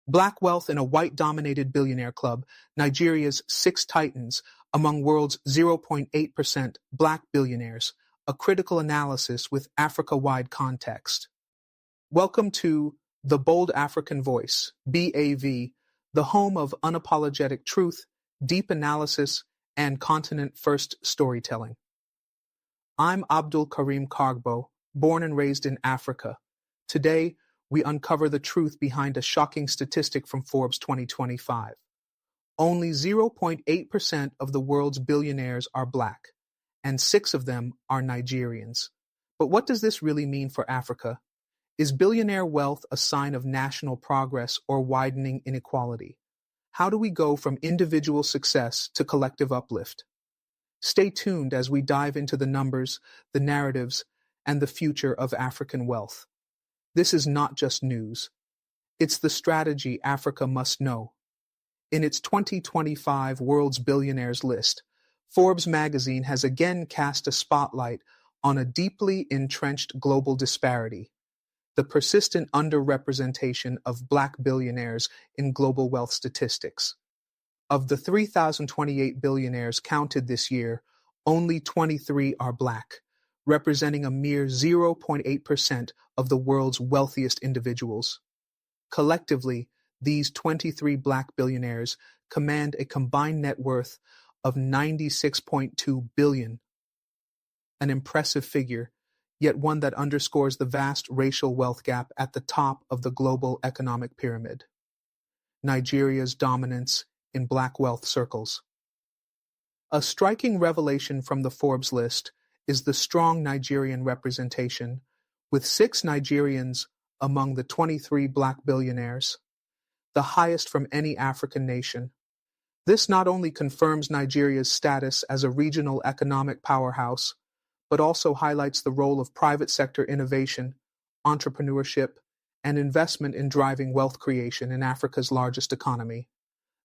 Black wealth in a white-dominated billionaire club, Nigeria's six titans among world's 0.8% black billionaires, a critical analysis with Africa-wide context. Welcome to The Bold African Voice, BAV, the home of unapologetic truth, deep analysis, and continent-first storytelling. I'm Abdul Karim Kargbo, born and raised in Africa. Today, we uncover the truth behind a shocking statistic from Forbes 2025. Only 0.8% of the world's billionaires are black, and 6 of them are Nigerians. But what does this really mean for Africa? Is billionaire wealth a sign of national progress or widening inequality? How do we go from individual success to collective uplift? Stay tuned as we dive into the numbers, the narratives, and the future of African wealth. This is not just news. It's the strategy Africa must know. In its 2025 World's Billionaires list, Forbes magazine has again cast a spotlight on a deeply entrenched global disparity: the persistent underrepresentation of black billionaires in global wealth statistics. Of the 3,028 billionaires counted this year, only 23 are black, representing a mere 0.8% of the world's wealthiest individuals. Collectively, these 23 black billionaires command a combined net worth of $96.2 billion. An impressive figure, yet one that underscores the vast racial wealth gap at the top of the global economic pyramid. Nigeria's dominance in black wealth circles. A striking revelation from the Forbes list is the strong Nigerian representation, with 6 Nigerians among the 23 black billionaires, the highest from any African nation. This not only confirms Nigeria's status as a regional economic powerhouse, but also highlights the role of private sector innovation, entrepreneurship, and investment in driving wealth creation in Africa's largest economy.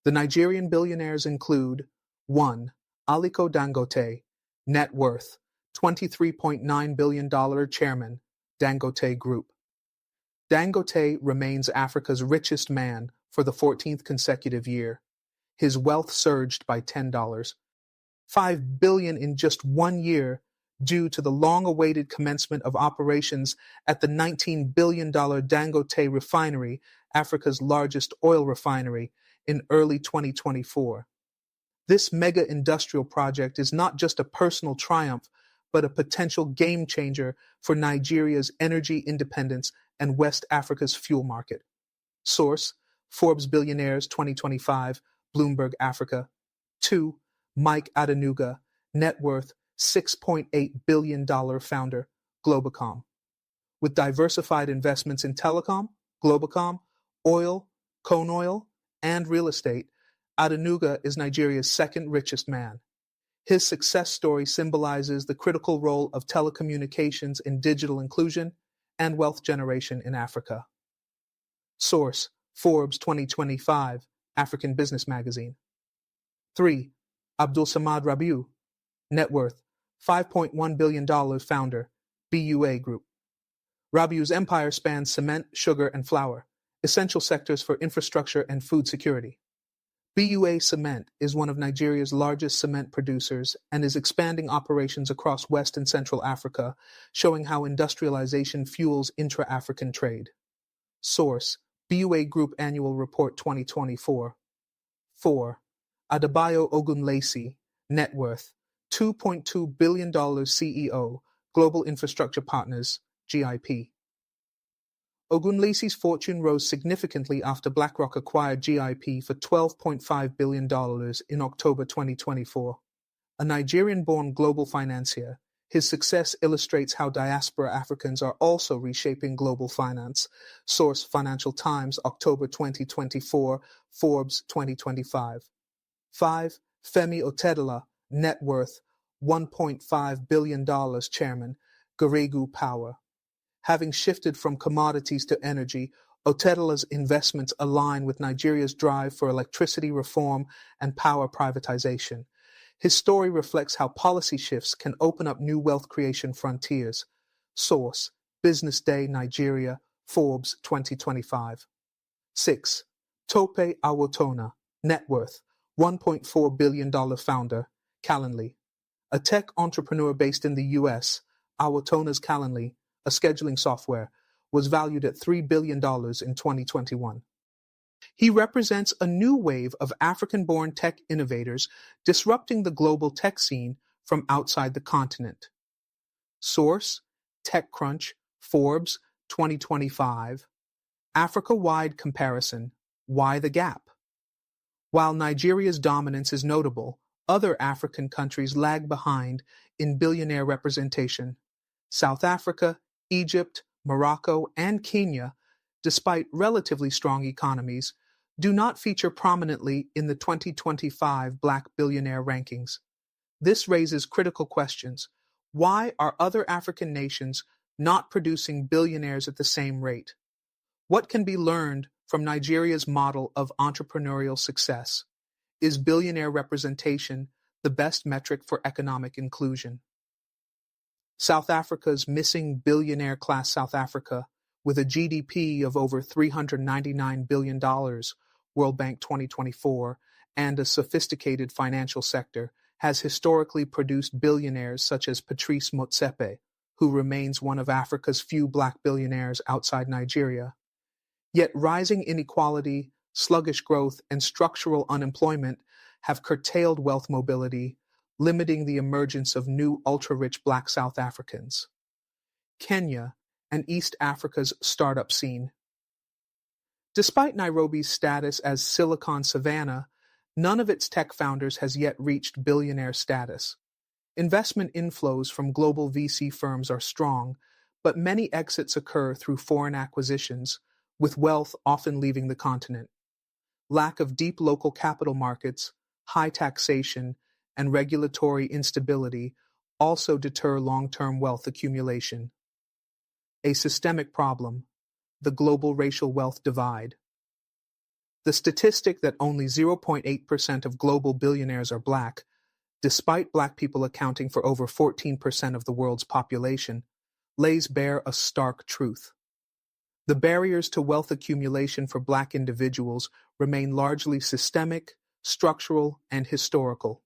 The Nigerian billionaires include 1. Aliko Dangote, net worth $23.9 billion, chairman, Dangote Group. Dangote remains Africa's richest man for the 14th consecutive year. His wealth surged by $10.5 billion in just 1 year due to the long-awaited commencement of operations at the $19 billion Dangote refinery, Africa's largest oil refinery, in early 2024. This mega-industrial project is not just a personal triumph, but a potential game-changer for Nigeria's energy independence and West Africa's fuel market. Source: Forbes Billionaires 2025, Bloomberg Africa. 2. Mike Adenuga, net worth $6.8 billion, founder, Globacom. With diversified investments in telecom, Globacom, oil, Cone Oil, and real estate, Adenuga is Nigeria's second richest man. His success story symbolizes the critical role of telecommunications in digital inclusion and wealth generation in Africa. Source: Forbes 2025, African Business Magazine. 3. Abdul Samad Rabiu, net worth $5.1 billion, founder, BUA Group. Rabiu's empire spans cement, sugar, and flour, essential sectors for infrastructure and food security. BUA Cement is one of Nigeria's largest cement producers and is expanding operations across West and Central Africa, showing how industrialization fuels intra-African trade. Source: BUA Group Annual Report 2024. 4. Adebayo Ogunlesi, net worth $2.2 billion, CEO, Global Infrastructure Partners, GIP. Ogunlesi's fortune rose significantly after BlackRock acquired GIP for $12.5 billion in October 2024. A Nigerian-born global financier, his success illustrates how diaspora Africans are also reshaping global finance. Source: Financial Times, October 2024, Forbes 2025. 5. Femi Otedola, net worth $1.5 billion, chairman, Geregu Power. Having shifted from commodities to energy, Otedola's investments align with Nigeria's drive for electricity reform and power privatization. His story reflects how policy shifts can open up new wealth creation frontiers. Source: Business Day Nigeria, Forbes 2025. 6. Tope Awotona, net worth, $1.4 billion founder, Calendly. A tech entrepreneur based in the US, Awotona's Calendly, a scheduling software, was valued at $3 billion in 2021. He represents a new wave of African-born tech innovators disrupting the global tech scene from outside the continent. Source: TechCrunch, Forbes, 2025. Africa-wide comparison. Why the gap? While Nigeria's dominance is notable, other African countries lag behind in billionaire representation. South Africa, Egypt, Morocco, and Kenya, despite relatively strong economies, do not feature prominently in the 2025 Black Billionaire rankings. This raises critical questions. Why are other African nations not producing billionaires at the same rate? What can be learned from Nigeria's model of entrepreneurial success? Is billionaire representation the best metric for economic inclusion? South Africa's missing billionaire class. South Africa, with a GDP of over $399 billion, World Bank 2024, and a sophisticated financial sector, has historically produced billionaires such as Patrice Motsepe, who remains one of Africa's few Black billionaires outside Nigeria. Yet rising inequality, sluggish growth, and structural unemployment have curtailed wealth mobility, limiting the emergence of new ultra-rich Black South Africans. Kenya and East Africa's startup scene. Despite Nairobi's status as Silicon Savannah, none of its tech founders has yet reached billionaire status. Investment inflows from global VC firms are strong, but many exits occur through foreign acquisitions, with wealth often leaving the continent. Lack of deep local capital markets, high taxation, and regulatory instability also deter long-term wealth accumulation. A systemic problem: the global racial wealth divide. The statistic that only 0.8% of global billionaires are Black, despite Black people accounting for over 14% of the world's population, lays bare a stark truth. The barriers to wealth accumulation for Black individuals remain largely systemic, structural, and historical.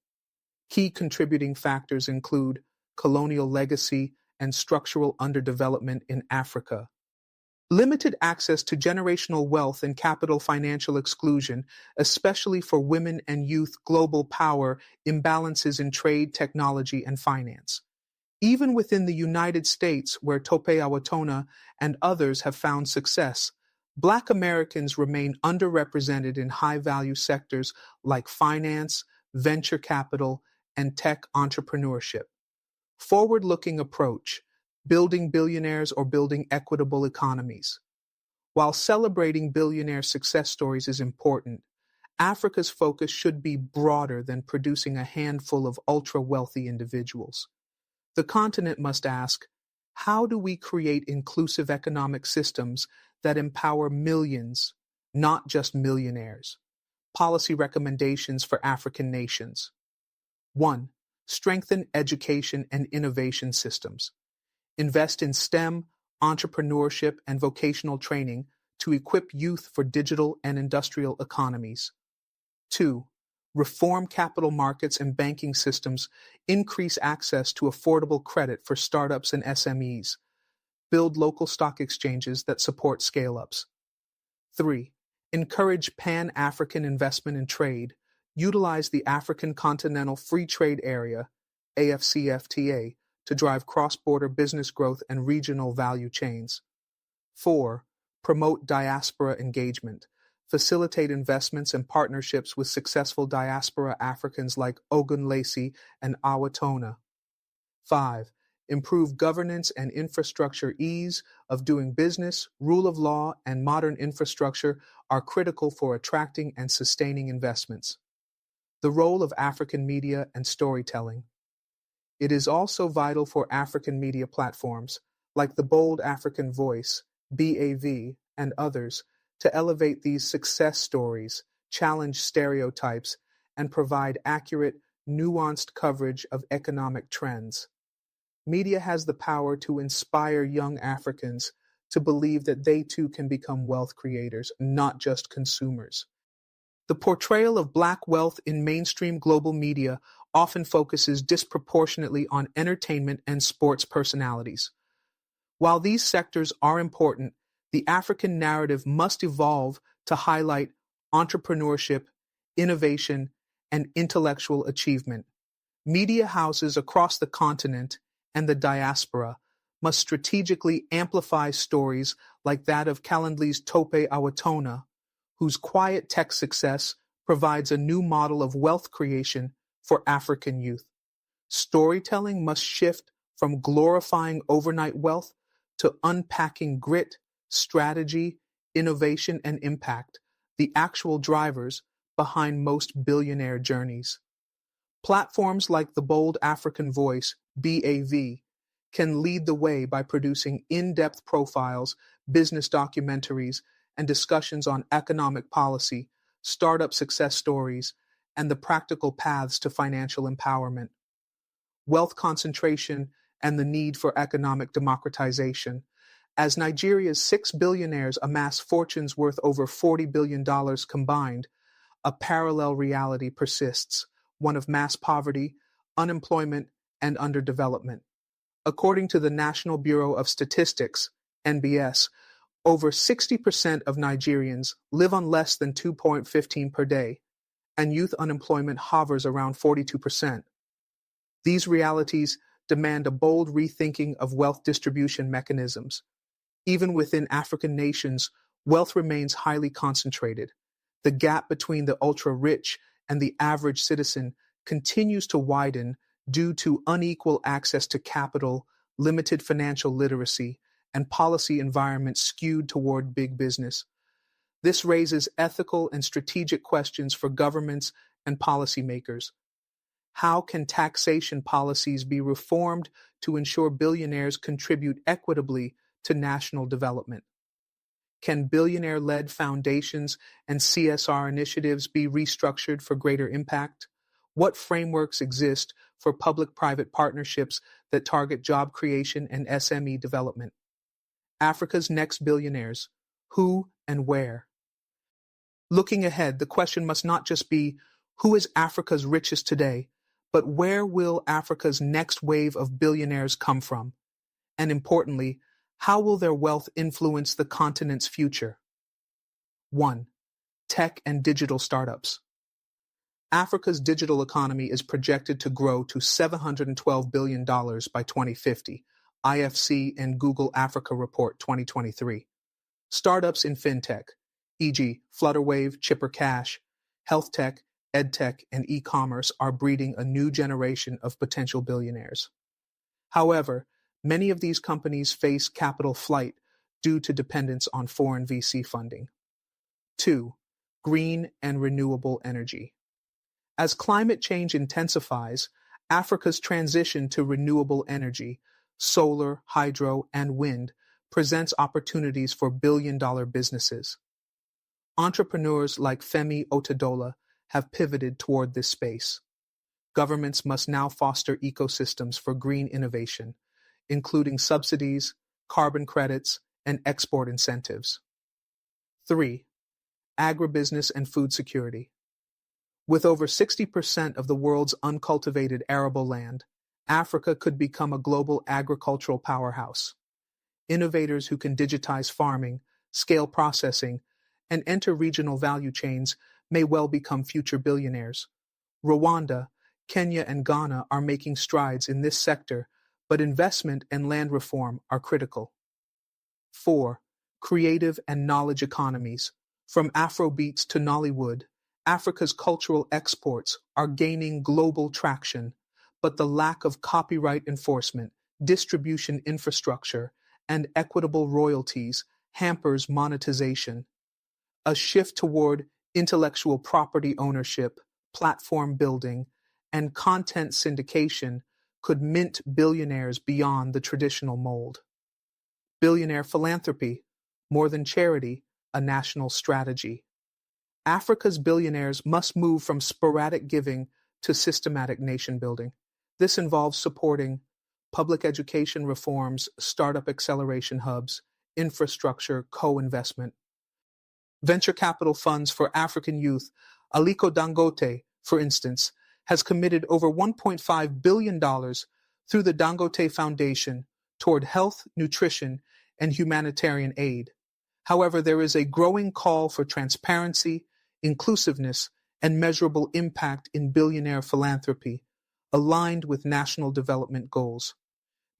Key contributing factors include colonial legacy and structural underdevelopment in Africa, limited access to generational wealth and capital financial exclusion, especially for women and youth, global power, imbalances in trade, technology, and finance. Even within the United States, where Tope Awotona and others have found success, Black Americans remain underrepresented in high-value sectors like finance, venture capital, and tech entrepreneurship. Forward-looking approach: building billionaires or building equitable economies. While celebrating billionaire success stories is important, Africa's focus should be broader than producing a handful of ultra-wealthy individuals. The continent must ask, how do we create inclusive economic systems that empower millions, not just millionaires? Policy recommendations for African nations. 1. Strengthen education and innovation systems. Invest in STEM, entrepreneurship, and vocational training to equip youth for digital and industrial economies. 2. Reform capital markets and banking systems, increase access to affordable credit for startups and SMEs. Build local stock exchanges that support scale-ups. 3. Encourage Pan-African investment and trade. Utilize the African Continental Free Trade Area, AFCFTA, to drive cross-border business growth and regional value chains. 4. Promote diaspora engagement. Facilitate investments and partnerships with successful diaspora Africans like Ogunlesi and Awotona. 5. Improve governance and infrastructure. Ease of doing business, rule of law, and modern infrastructure are critical for attracting and sustaining investments. The role of African media and storytelling. It is also vital for African media platforms, like the Bold African Voice, BAV, and others, to elevate these success stories, challenge stereotypes, and provide accurate, nuanced coverage of economic trends. Media has the power to inspire young Africans to believe that they too can become wealth creators, not just consumers. The portrayal of Black wealth in mainstream global media often focuses disproportionately on entertainment and sports personalities. While these sectors are important, the African narrative must evolve to highlight entrepreneurship, innovation, and intellectual achievement. Media houses across the continent and the diaspora must strategically amplify stories like that of Calendly's Tope Awatona, whose quiet tech success provides a new model of wealth creation for African youth. Storytelling must shift from glorifying overnight wealth to unpacking grit, strategy, innovation, and impact, the actual drivers behind most billionaire journeys. Platforms like the Bold African Voice, BAV, can lead the way by producing in-depth profiles, business documentaries, and discussions on economic policy, startup success stories, and the practical paths to financial empowerment. Wealth concentration and the need for economic democratization. As Nigeria's 6 billionaires amass fortunes worth over $40 billion combined, a parallel reality persists, one of mass poverty, unemployment, and underdevelopment. According to the National Bureau of Statistics, NBS, over 60% of Nigerians live on less than 2.15 per day, and youth unemployment hovers around 42%. These realities demand a bold rethinking of wealth distribution mechanisms. Even within African nations, wealth remains highly concentrated. The gap between the ultra-rich and the average citizen continues to widen due to unequal access to capital, limited financial literacy, and policy environments skewed toward big business. This raises ethical and strategic questions for governments and policymakers. How can taxation policies be reformed to ensure billionaires contribute equitably to national development? Can billionaire-led foundations and CSR initiatives be restructured for greater impact? What frameworks exist for public-private partnerships that target job creation and SME development? Africa's next billionaires. Who and where? Looking ahead, the question must not just be, who is Africa's richest today, but where will Africa's next wave of billionaires come from? And importantly, how will their wealth influence the continent's future? 1. Tech and digital startups. Africa's digital economy is projected to grow to $712 billion by 2050, IFC and Google Africa Report 2023. Startups in fintech, e.g. Flutterwave, Chipper Cash, health tech, edtech, and e-commerce are breeding a new generation of potential billionaires. However, many of these companies face capital flight due to dependence on foreign VC funding. 2. Green and renewable energy. As climate change intensifies, Africa's transition to renewable energy, solar, hydro, and wind, presents opportunities for billion-dollar businesses. Entrepreneurs like Femi Otedola have pivoted toward this space. Governments must now foster ecosystems for green innovation, including subsidies, carbon credits, and export incentives. 3. Agribusiness and food security. With over 60% of the world's uncultivated arable land, Africa could become a global agricultural powerhouse. Innovators who can digitize farming, scale processing, and enter regional value chains may well become future billionaires. Rwanda, Kenya, and Ghana are making strides in this sector, but investment and land reform are critical. 4. Creative and knowledge economies. From Afrobeats to Nollywood, Africa's cultural exports are gaining global traction, but the lack of copyright enforcement, distribution infrastructure, and equitable royalties hampers monetization. A shift toward intellectual property ownership, platform building, and content syndication could mint billionaires beyond the traditional mold. Billionaire philanthropy, more than charity, a national strategy. Africa's billionaires must move from sporadic giving to systematic nation building. This involves supporting public education reforms, startup acceleration hubs, infrastructure co-investment. Venture capital funds for African youth, Aliko Dangote, for instance, has committed over $1.5 billion through the Dangote Foundation toward health, nutrition, and humanitarian aid. However, there is a growing call for transparency, inclusiveness, and measurable impact in billionaire philanthropy, aligned with national development goals.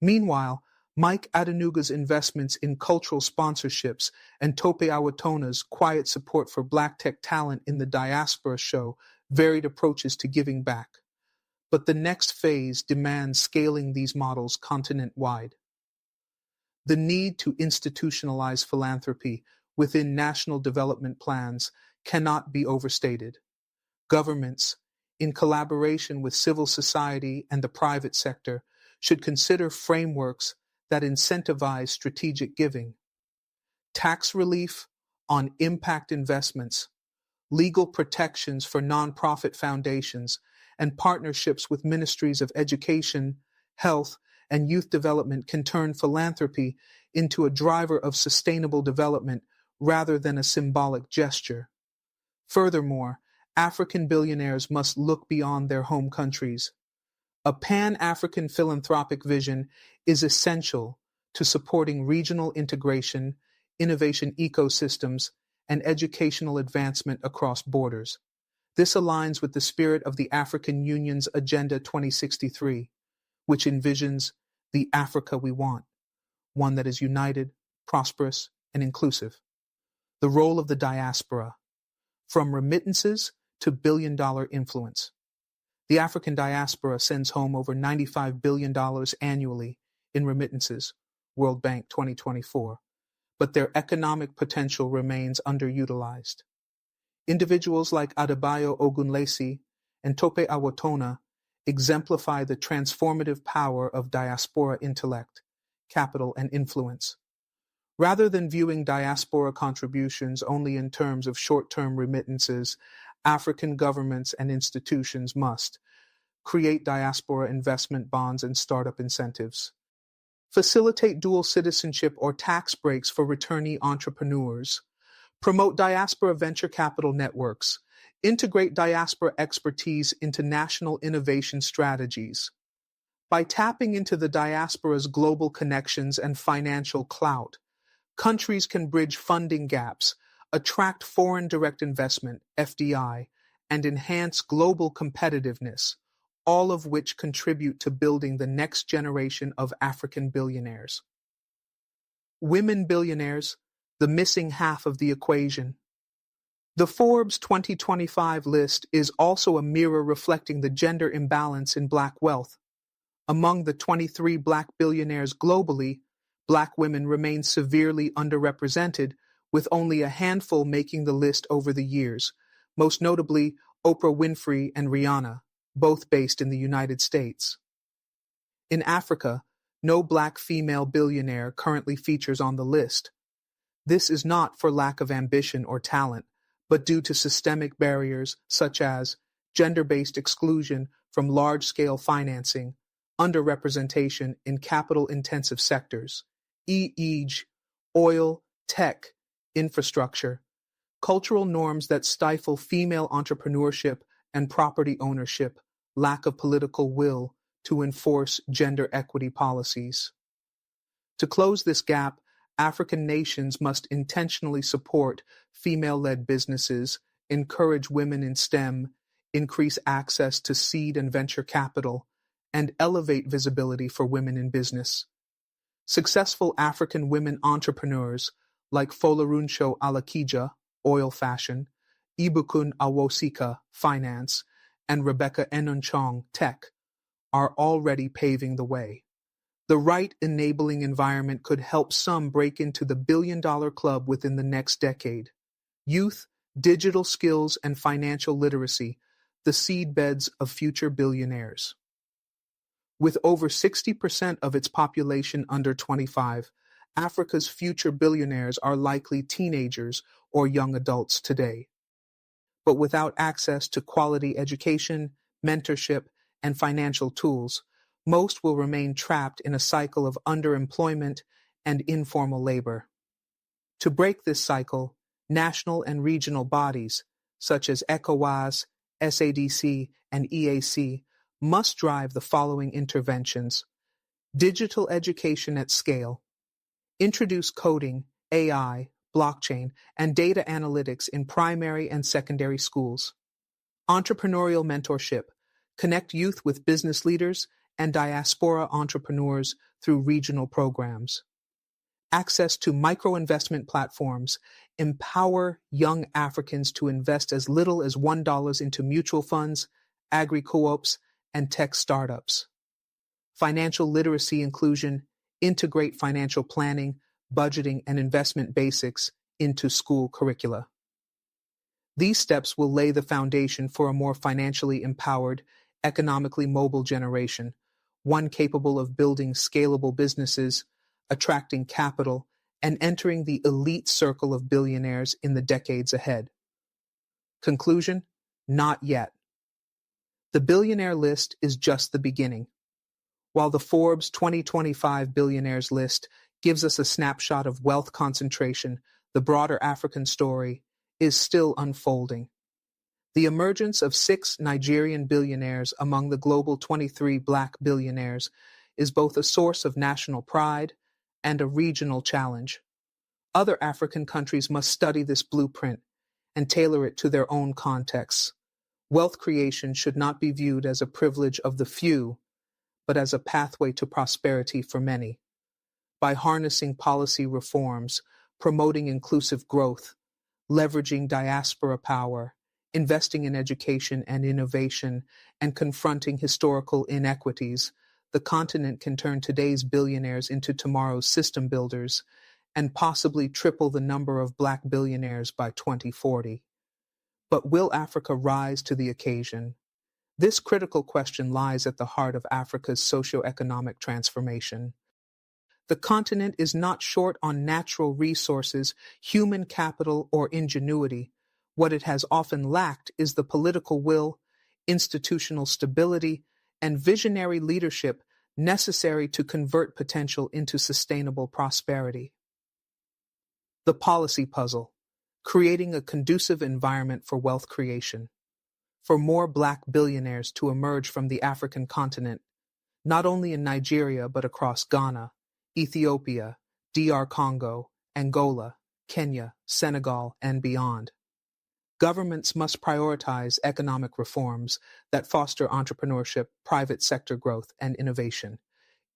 Meanwhile, Mike Adenuga's investments in cultural sponsorships and Tope Awatona's quiet support for Black tech talent in the diaspora show varied approaches to giving back. But the next phase demands scaling these models continent-wide. The need to institutionalize philanthropy within national development plans cannot be overstated. Governments, in collaboration with civil society and the private sector, should consider frameworks that incentivize strategic giving. Tax relief on impact investments, legal protections for nonprofit foundations, and partnerships with ministries of education, health, and youth development can turn philanthropy into a driver of sustainable development rather than a symbolic gesture. Furthermore, African billionaires must look beyond their home countries. A Pan-African philanthropic vision is essential to supporting regional integration, innovation ecosystems, and educational advancement across borders. This aligns with the spirit of the African Union's Agenda 2063, which envisions the Africa we want, one that is united, prosperous, and inclusive. The role of the diaspora, from remittances to billion-dollar influence. The African diaspora sends home over $95 billion annually in remittances, World Bank 2024, but their economic potential remains underutilized. Individuals like Adebayo Ogunlesi and Tope Awatona exemplify the transformative power of diaspora intellect, capital, and influence. Rather than viewing diaspora contributions only in terms of short-term remittances, African governments and institutions must create diaspora investment bonds and startup incentives, facilitate dual citizenship or tax breaks for returnee entrepreneurs, promote diaspora venture capital networks, integrate diaspora expertise into national innovation strategies. By tapping into the diaspora's global connections and financial clout, countries can bridge funding gaps, attract foreign direct investment, FDI, and enhance global competitiveness, all of which contribute to building the next generation of African billionaires. Women billionaires, the missing half of the equation. The Forbes 2025 list is also a mirror reflecting the gender imbalance in Black wealth. Among the 23 Black billionaires globally, Black women remain severely underrepresented, with only a handful making the list over the years, most notably Oprah Winfrey and Rihanna, both based in the United States. In Africa, no Black female billionaire currently features on the list. This is not for lack of ambition or talent, but due to systemic barriers such as gender-based exclusion from large-scale financing, underrepresentation in capital-intensive sectors, e.g., oil, tech, infrastructure, cultural norms that stifle female entrepreneurship and property ownership, lack of political will to enforce gender equity policies. To close this gap, African nations must intentionally support female-led businesses, encourage women in STEM, increase access to seed and venture capital, and elevate visibility for women in business. Successful African women entrepreneurs like Folarunso Alakija, oil fashion, Ibukun Awosika, finance, and Rebecca Enonchong, tech, are already paving the way. The right enabling environment could help some break into the billion-dollar club within the next decade. Youth, digital skills, and financial literacy, the seedbeds of future billionaires. With over 60% of its population under 25, Africa's future billionaires are likely teenagers or young adults today. But without access to quality education, mentorship, and financial tools, most will remain trapped in a cycle of underemployment and informal labor. To break this cycle, national and regional bodies, such as ECOWAS, SADC, and EAC, must drive the following interventions. Digital education at scale. Introduce coding, AI, blockchain, and data analytics in primary and secondary schools. Entrepreneurial mentorship. Connect youth with business leaders and diaspora entrepreneurs through regional programs. Access to micro-investment platforms. Empower young Africans to invest as little as $1 into mutual funds, agri-co-ops, and tech startups. Financial literacy inclusion. Integrate financial planning, budgeting, and investment basics into school curricula. These steps will lay the foundation for a more financially empowered, economically mobile generation, one capable of building scalable businesses, attracting capital, and entering the elite circle of billionaires in the decades ahead. Conclusion? Not yet. The billionaire list is just the beginning. While the Forbes 2025 billionaires list gives us a snapshot of wealth concentration, the broader African story is still unfolding. The emergence of 6 Nigerian billionaires among the global 23 Black billionaires is both a source of national pride and a regional challenge. Other African countries must study this blueprint and tailor it to their own contexts. Wealth creation should not be viewed as a privilege of the few, but as a pathway to prosperity for many. By harnessing policy reforms, promoting inclusive growth, leveraging diaspora power, investing in education and innovation, and confronting historical inequities, the continent can turn today's billionaires into tomorrow's system builders and possibly triple the number of Black billionaires by 2040. But will Africa rise to the occasion? This critical question lies at the heart of Africa's socio-economic transformation. The continent is not short on natural resources, human capital, or ingenuity. What it has often lacked is the political will, institutional stability, and visionary leadership necessary to convert potential into sustainable prosperity. The policy puzzle, creating a conducive environment for wealth creation. For more Black billionaires to emerge from the African continent, not only in Nigeria but across Ghana, Ethiopia, DR Congo, Angola, Kenya, Senegal, and beyond. Governments must prioritize economic reforms that foster entrepreneurship, private sector growth, and innovation.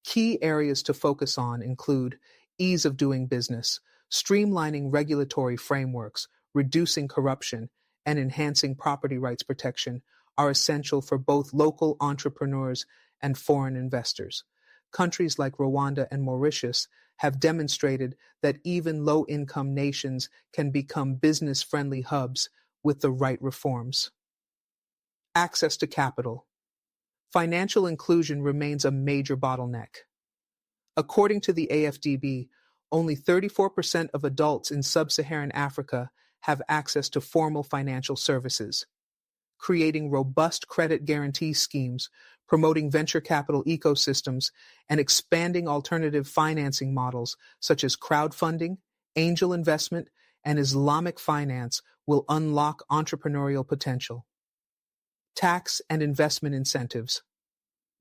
Key areas to focus on include ease of doing business, streamlining regulatory frameworks, reducing corruption, and enhancing property rights protection are essential for both local entrepreneurs and foreign investors. Countries like Rwanda and Mauritius have demonstrated that even low-income nations can become business-friendly hubs with the right reforms. Access to capital. Financial inclusion remains a major bottleneck. According to the AFDB, only 34% of adults in sub-Saharan Africa have access to formal financial services. Creating robust credit guarantee schemes, promoting venture capital ecosystems, and expanding alternative financing models such as crowdfunding, angel investment, and Islamic finance will unlock entrepreneurial potential. Tax and investment incentives.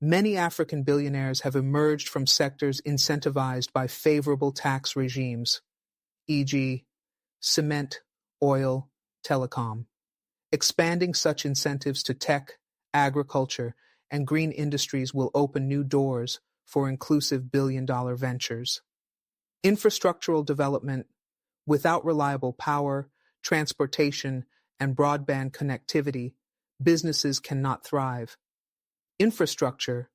Many African billionaires have emerged from sectors incentivized by favorable tax regimes, e.g., cement, oil, telecom. Expanding such incentives to tech, agriculture, and green industries will open new doors for inclusive billion-dollar ventures. Infrastructural development. Without reliable power, transportation, and broadband connectivity, businesses cannot thrive. Infrastructure,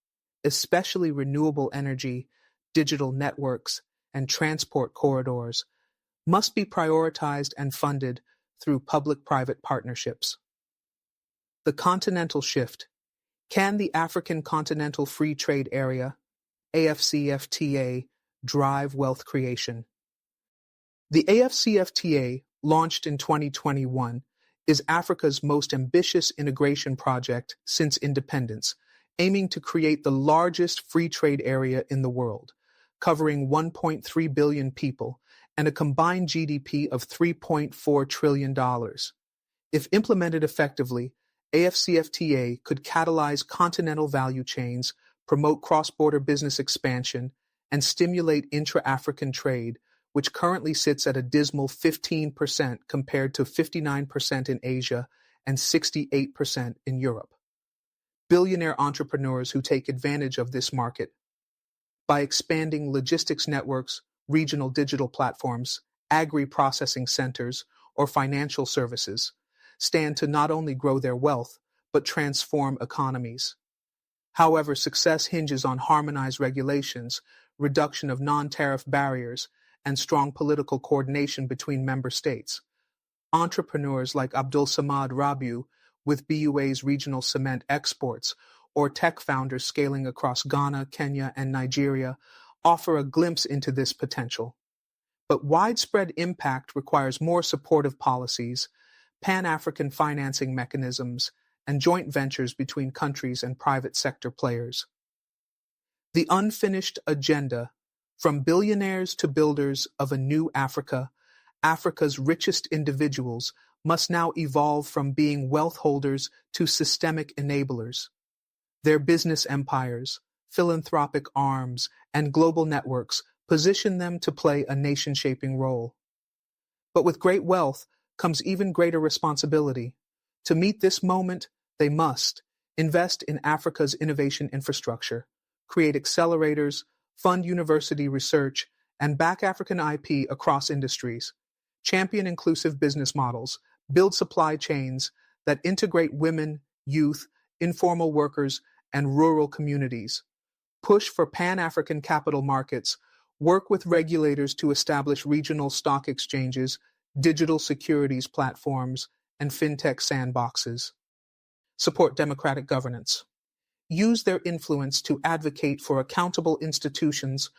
especially renewable energy, digital networks, and transport corridors, must be prioritized and funded through public-private partnerships. The continental shift. Can the African Continental Free Trade Area, AFCFTA, drive wealth creation? The AFCFTA, launched in 2021, is Africa's most ambitious integration project since independence, aiming to create the largest free trade area in the world, covering 1.3 billion people and a combined GDP of $3.4 trillion. If implemented effectively, AFCFTA could catalyze continental value chains, promote cross-border business expansion, and stimulate intra-African trade, which currently sits at a dismal 15% compared to 59% in Asia and 68% in Europe. Billionaire entrepreneurs who take advantage of this market by expanding logistics networks, regional digital platforms, agri-processing centers, or financial services, stand to not only grow their wealth, but transform economies. However, success hinges on harmonized regulations, reduction of non-tariff barriers, and strong political coordination between member states. Entrepreneurs like Abdul Samad Rabiu with BUA's regional cement exports, or tech founders scaling across Ghana, Kenya, and Nigeria offer a glimpse into this potential. But widespread impact requires more supportive policies, Pan-African financing mechanisms, and joint ventures between countries and private sector players. The unfinished agenda, from billionaires to builders of a new Africa, Africa's richest individuals must now evolve from being wealth holders to systemic enablers. Their business empires, philanthropic arms, and global networks position them to play a nation-shaping role. But with great wealth comes even greater responsibility. To meet this moment, they must invest in Africa's innovation infrastructure, create accelerators, fund university research, and back African IP across industries, champion inclusive business models, build supply chains that integrate women, youth, informal workers, and rural communities, push for Pan-African capital markets, work with regulators to establish regional stock exchanges, digital securities platforms, and fintech sandboxes. Support democratic governance. Use their influence to advocate for accountable institutions,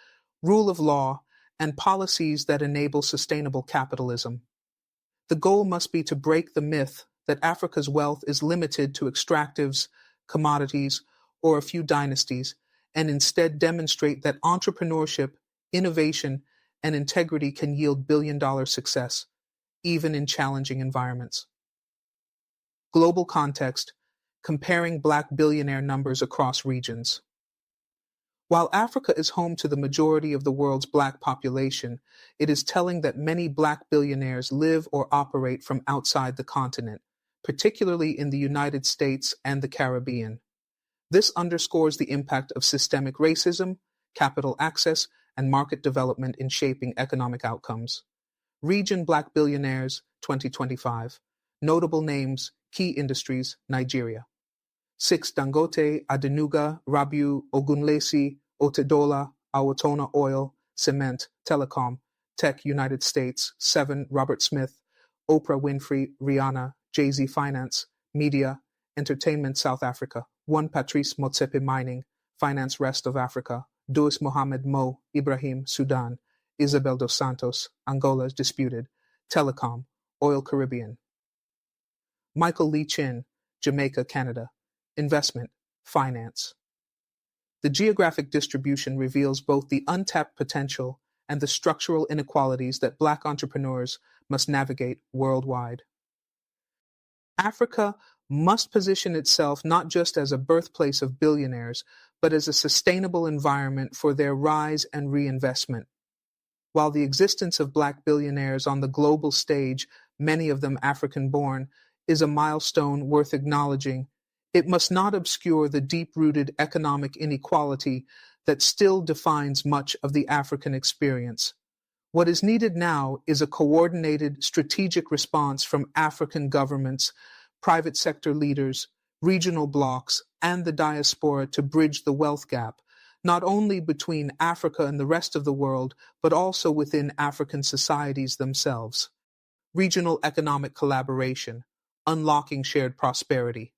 rule of law, and policies that enable sustainable capitalism. The goal must be to break the myth that Africa's wealth is limited to extractives, commodities, or a few dynasties, and instead demonstrate that entrepreneurship, innovation, and integrity can yield billion-dollar success, even in challenging environments. Global context, comparing Black billionaire numbers across regions. While Africa is home to the majority of the world's Black population, it is telling that many Black billionaires live or operate from outside the continent, particularly in the United States and the Caribbean. This underscores the impact of systemic racism, capital access, and market development in shaping economic outcomes. Region Black Billionaires 2025. Notable names, key industries, Nigeria. 6. Dangote, Adenuga, Rabiu, Ogunlesi, Otedola, Awotona Oil, Cement, Telecom, Tech United States. 7. Robert Smith, Oprah Winfrey, Rihanna, Jay-Z Finance, Media, Entertainment South Africa. 1. Patrice Motsepe Mining, Finance Rest of Africa. Duis Mohammed Mo, Ibrahim, Sudan. Isabel dos Santos, Angola Disputed. Telecom, Oil Caribbean. Michael Lee Chin, Jamaica, Canada. Investment, finance. The geographic distribution reveals both the untapped potential and the structural inequalities that Black entrepreneurs must navigate worldwide. Africa must position itself not just as a birthplace of billionaires, but as a sustainable environment for their rise and reinvestment. While the existence of Black billionaires on the global stage, many of them African-born, is a milestone worth acknowledging, it must not obscure the deep-rooted economic inequality that still defines much of the African experience. What is needed now is a coordinated, strategic response from African governments, private sector leaders, regional blocs, and the diaspora to bridge the wealth gap, not only between Africa and the rest of the world, but also within African societies themselves. Regional economic collaboration, unlocking shared prosperity.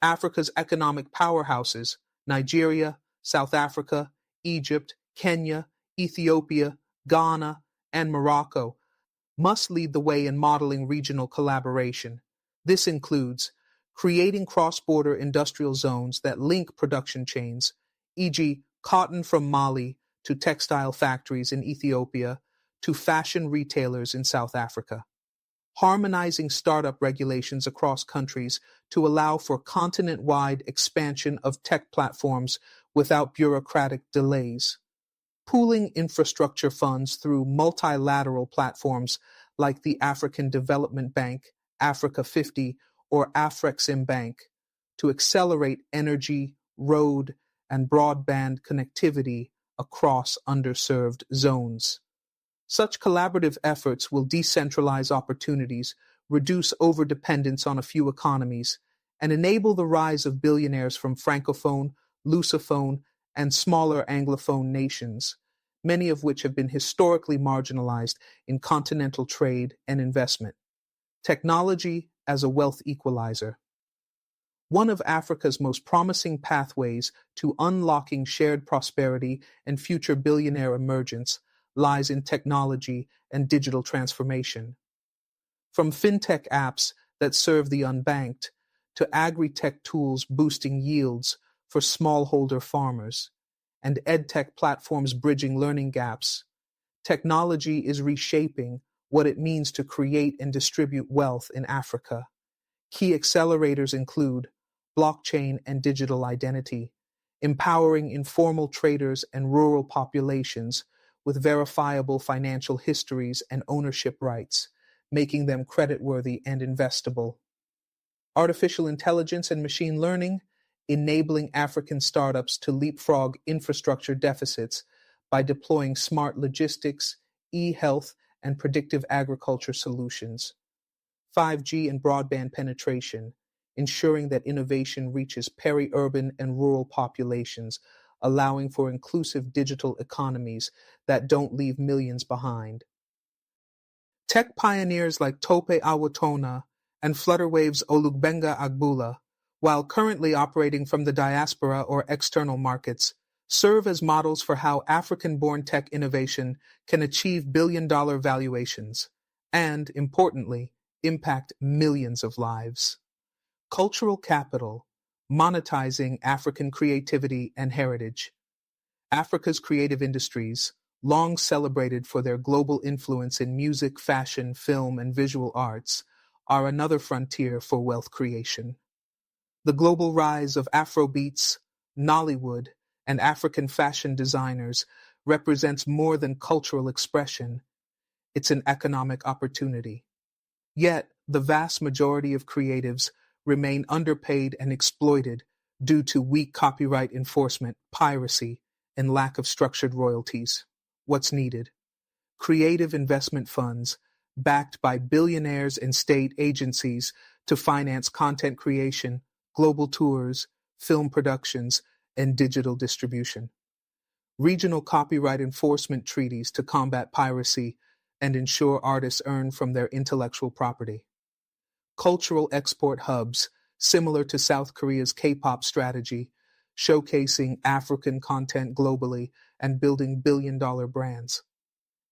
Africa's economic powerhouses, Nigeria, South Africa, Egypt, Kenya, Ethiopia, Ghana, and Morocco, must lead the way in modeling regional collaboration. This includes creating cross-border industrial zones that link production chains, e.g., cotton from Mali to textile factories in Ethiopia, to fashion retailers in South Africa, harmonizing startup regulations across countries to allow for continent-wide expansion of tech platforms without bureaucratic delays, pooling infrastructure funds through multilateral platforms like the African Development Bank, Africa 50, or Afrexim Bank to accelerate energy, road, and broadband connectivity across underserved zones. Such collaborative efforts will decentralize opportunities, reduce overdependence on a few economies, and enable the rise of billionaires from Francophone, Lusophone, and smaller Anglophone nations, many of which have been historically marginalized in continental trade and investment. Technology as a wealth equalizer. One of Africa's most promising pathways to unlocking shared prosperity and future billionaire emergence lies in technology and digital transformation. From fintech apps that serve the unbanked to agri-tech tools boosting yields for smallholder farmers and edtech platforms bridging learning gaps, technology is reshaping what it means to create and distribute wealth in Africa. Key accelerators include blockchain and digital identity, empowering informal traders and rural populations with verifiable financial histories and ownership rights, making them creditworthy and investable. Artificial intelligence and machine learning, enabling African startups to leapfrog infrastructure deficits by deploying smart logistics, e-health, and predictive agriculture solutions. 5G and broadband penetration, ensuring that innovation reaches peri-urban and rural populations, allowing for inclusive digital economies that don't leave millions behind. Tech pioneers like Tope Awotona and Flutterwave's Olugbenga Agbula, while currently operating from the diaspora or external markets, serve as models for how African-born tech innovation can achieve billion-dollar valuations and, importantly, impact millions of lives. Cultural capital, monetizing African creativity and heritage. Africa's creative industries, long celebrated for their global influence in music, fashion, film, and visual arts, are another frontier for wealth creation. The global rise of Afrobeats, Nollywood, and African fashion designers represents more than cultural expression. It's an economic opportunity. Yet, the vast majority of creatives remain underpaid and exploited due to weak copyright enforcement, piracy, and lack of structured royalties. What's needed? Creative investment funds, backed by billionaires and state agencies to finance content creation, global tours, film productions, and digital distribution. Regional copyright enforcement treaties to combat piracy and ensure artists earn from their intellectual property. Cultural export hubs, similar to South Korea's K-pop strategy, showcasing African content globally and building billion-dollar brands.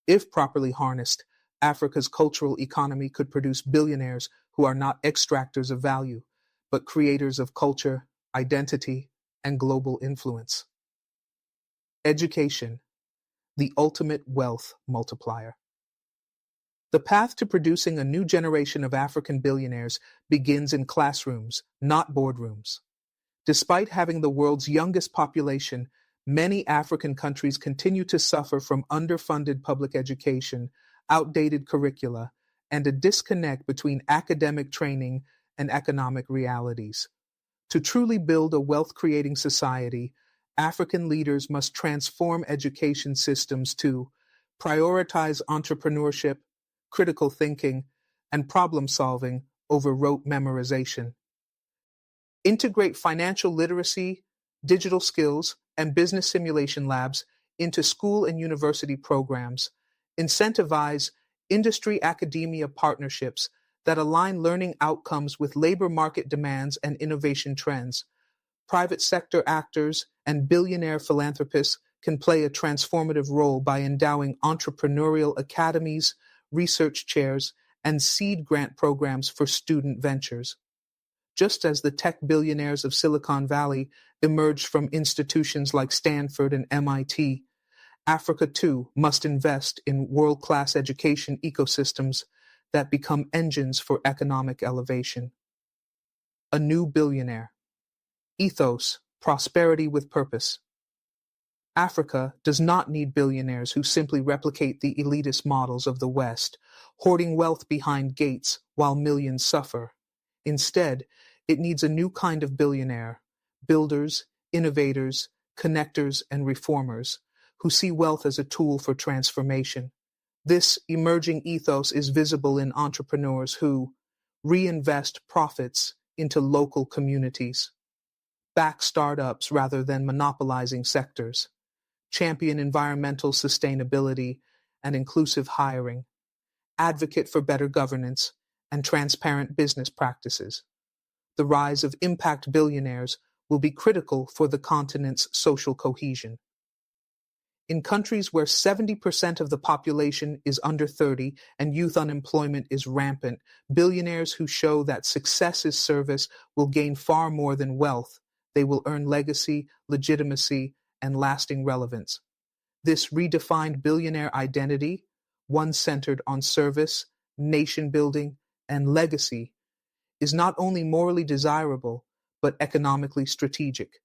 If properly harnessed, Africa's cultural economy could produce billionaires who are not extractors of value, but creators of culture, identity, and global influence. Education, the ultimate wealth multiplier. The path to producing a new generation of African billionaires begins in classrooms, not boardrooms. Despite having the world's youngest population, many African countries continue to suffer from underfunded public education, outdated curricula, and a disconnect between academic training and economic realities. To truly build a wealth-creating society, African leaders must transform education systems to prioritize entrepreneurship, critical thinking, and problem-solving over rote memorization. Integrate financial literacy, digital skills, and business simulation labs into school and university programs. Incentivize industry-academia partnerships that align learning outcomes with labor market demands and innovation trends. Private sector actors and billionaire philanthropists can play a transformative role by endowing entrepreneurial academies, research chairs, and seed grant programs for student ventures. Just as the tech billionaires of Silicon Valley emerged from institutions like Stanford and MIT, Africa, too, must invest in world-class education ecosystems that become engines for economic elevation. A new billionaire. Ethos, prosperity with purpose. Africa does not need billionaires who simply replicate the elitist models of the West, hoarding wealth behind gates while millions suffer. Instead, it needs a new kind of billionaire, builders, innovators, connectors, and reformers, who see wealth as a tool for transformation. This emerging ethos is visible in entrepreneurs who reinvest profits into local communities, back startups rather than monopolizing sectors, champion environmental sustainability and inclusive hiring, advocate for better governance and transparent business practices. The rise of impact billionaires will be critical for the continent's social cohesion. In countries where 70% of the population is under 30 and youth unemployment is rampant, billionaires who show that success is service will gain far more than wealth. They will earn legacy, legitimacy, and lasting relevance. This redefined billionaire identity, one centered on service, nation building, and legacy, is not only morally desirable, but economically strategic.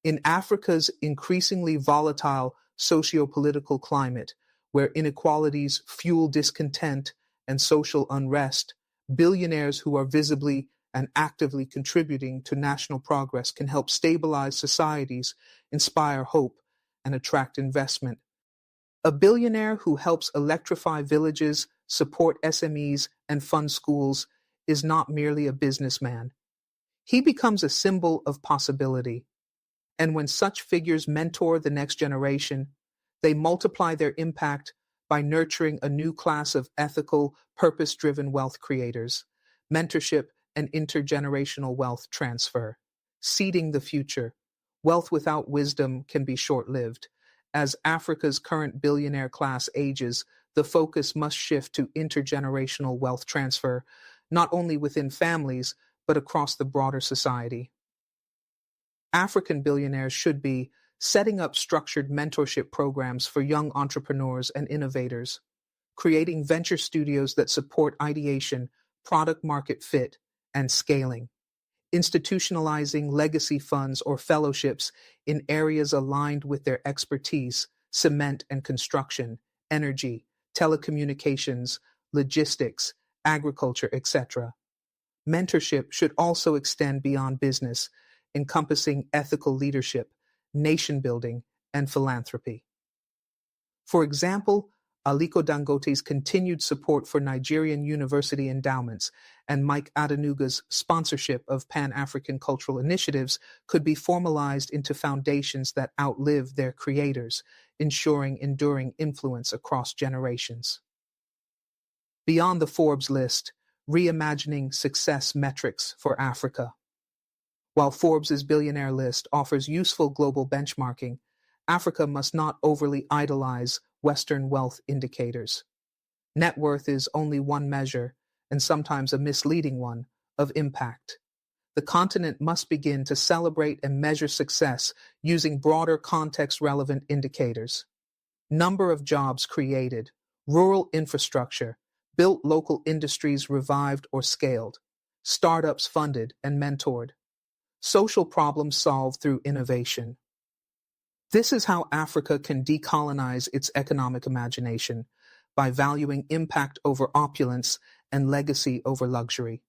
In Africa's increasingly volatile socio-political climate, where inequalities fuel discontent and social unrest, billionaires who are visibly and actively contributing to national progress can help stabilize societies, inspire hope, and attract investment. A billionaire who helps electrify villages, support SMEs, and fund schools is not merely a businessman. He becomes a symbol of possibility. And when such figures mentor the next generation, they multiply their impact by nurturing a new class of ethical, purpose-driven wealth creators, mentorship, and intergenerational wealth transfer. Seeding the future. Wealth without wisdom can be short-lived. As Africa's current billionaire class ages, the focus must shift to intergenerational wealth transfer, not only within families, but across the broader society. African billionaires should be setting up structured mentorship programs for young entrepreneurs and innovators, creating venture studios that support ideation, product market fit, and scaling, institutionalizing legacy funds or fellowships in areas aligned with their expertise, cement and construction, energy, telecommunications, logistics, agriculture, etc. Mentorship should also extend beyond business, encompassing ethical leadership, nation building, and philanthropy. For example, Aliko Dangote's continued support for Nigerian university endowments and Mike Adenuga's sponsorship of Pan-African cultural initiatives could be formalized into foundations that outlive their creators, ensuring enduring influence across generations. Beyond the Forbes list, reimagining success metrics for Africa. While Forbes' billionaire list offers useful global benchmarking, Africa must not overly idolize Western wealth indicators. Net worth is only one measure, and sometimes a misleading one, of impact. The continent must begin to celebrate and measure success using broader context-relevant indicators. Number of jobs created, rural infrastructure, built local industries revived or scaled, startups funded and mentored, social problems solved through innovation. This is how Africa can decolonize its economic imagination, by valuing impact over opulence and legacy over luxury.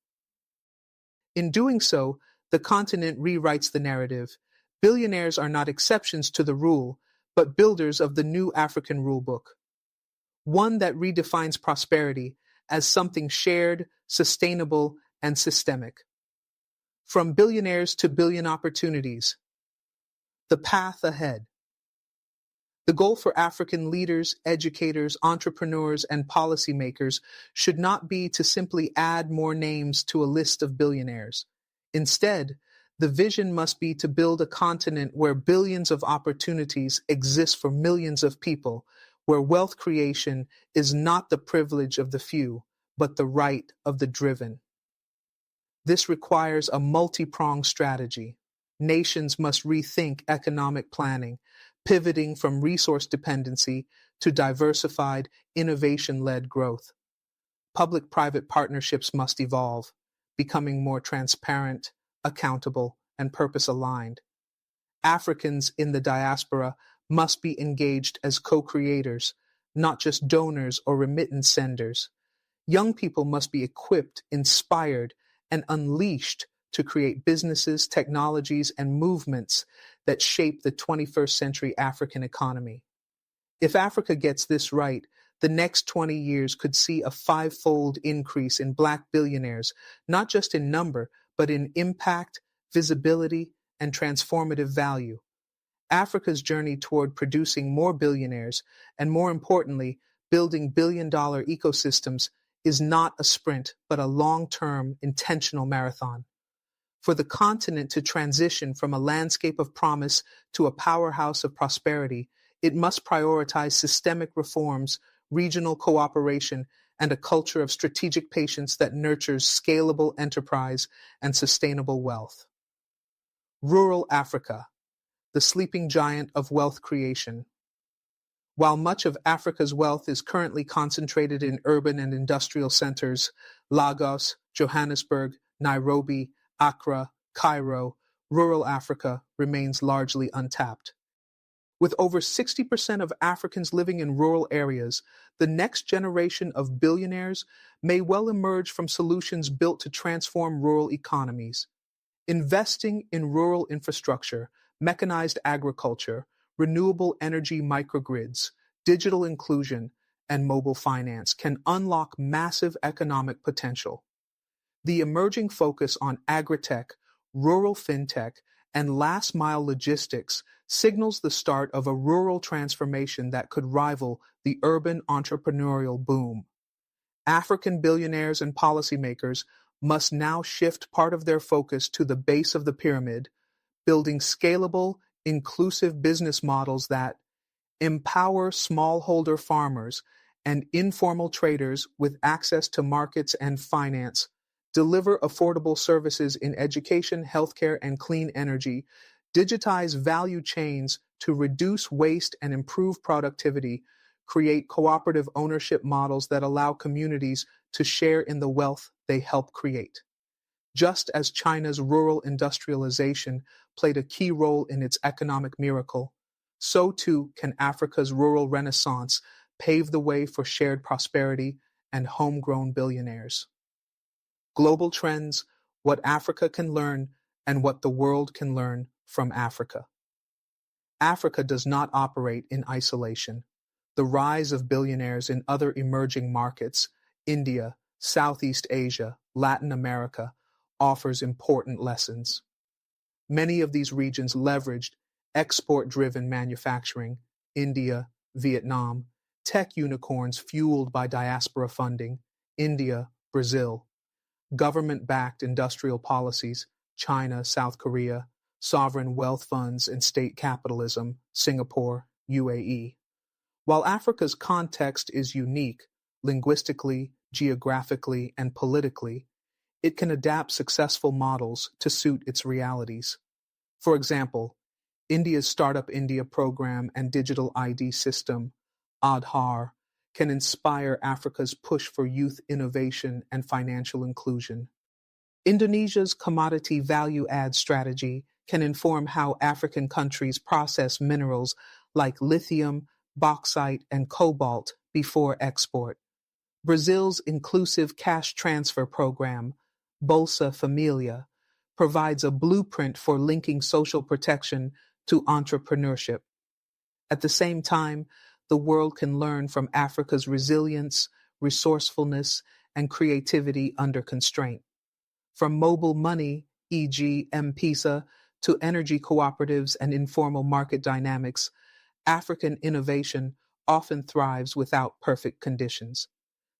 In doing so, the continent rewrites the narrative. Billionaires are not exceptions to the rule, but builders of the new African rulebook. One that redefines prosperity as something shared, sustainable, and systemic. From billionaires to billion opportunities. The path ahead. The goal for African leaders, educators, entrepreneurs, and policymakers should not be to simply add more names to a list of billionaires. Instead, the vision must be to build a continent where billions of opportunities exist for millions of people, where wealth creation is not the privilege of the few, but the right of the driven. This requires a multi-pronged strategy. Nations must rethink economic planning, pivoting from resource dependency to diversified, innovation-led growth. Public-private partnerships must evolve, becoming more transparent, accountable, and purpose-aligned. Africans in the diaspora must be engaged as co-creators, not just donors or remittance senders. Young people must be equipped, inspired, and unleashed to create businesses, technologies, and movements that shape the 21st century African economy. If Africa gets this right, the next 20 years could see a five-fold increase in Black billionaires, not just in number, but in impact, visibility, and transformative value. Africa's journey toward producing more billionaires, and more importantly, building billion-dollar ecosystems, is not a sprint, but a long-term, intentional marathon. For the continent to transition from a landscape of promise to a powerhouse of prosperity, it must prioritize systemic reforms, regional cooperation, and a culture of strategic patience that nurtures scalable enterprise and sustainable wealth. Rural Africa, the sleeping giant of wealth creation. While much of Africa's wealth is currently concentrated in urban and industrial centers, Lagos, Johannesburg, Nairobi, Accra, Cairo, rural Africa remains largely untapped. With over 60% of Africans living in rural areas, the next generation of billionaires may well emerge from solutions built to transform rural economies. Investing in rural infrastructure, mechanized agriculture, renewable energy microgrids, digital inclusion, and mobile finance can unlock massive economic potential. The emerging focus on agritech, rural fintech, and last-mile logistics signals the start of a rural transformation that could rival the urban entrepreneurial boom. African billionaires and policymakers must now shift part of their focus to the base of the pyramid, building scalable, inclusive business models that empower smallholder farmers and informal traders with access to markets and finance, deliver affordable services in education, healthcare, and clean energy, digitize value chains to reduce waste and improve productivity, create cooperative ownership models that allow communities to share in the wealth they help create. Just as China's rural industrialization played a key role in its economic miracle, so too can Africa's rural renaissance pave the way for shared prosperity and homegrown billionaires. Global trends, what Africa can learn, and what the world can learn from Africa. Africa does not operate in isolation. The rise of billionaires in other emerging markets, India, Southeast Asia, Latin America, offers important lessons. Many of these regions leveraged export-driven manufacturing, India, Vietnam, tech unicorns fueled by diaspora funding, India, Brazil, government-backed industrial policies, China, South Korea, sovereign wealth funds and state capitalism, Singapore, UAE. While Africa's context is unique, linguistically, geographically, and politically, it can adapt successful models to suit its realities. For example, India's Startup India program and digital ID system, Aadhaar, can inspire Africa's push for youth innovation and financial inclusion. Indonesia's commodity value-add strategy can inform how African countries process minerals like lithium, bauxite, and cobalt before export. Brazil's inclusive cash transfer program, Bolsa Familia, provides a blueprint for linking social protection to entrepreneurship. At the same time, the world can learn from Africa's resilience, resourcefulness, and creativity under constraint. From mobile money, e.g. M-Pesa, to energy cooperatives and informal market dynamics, African innovation often thrives without perfect conditions.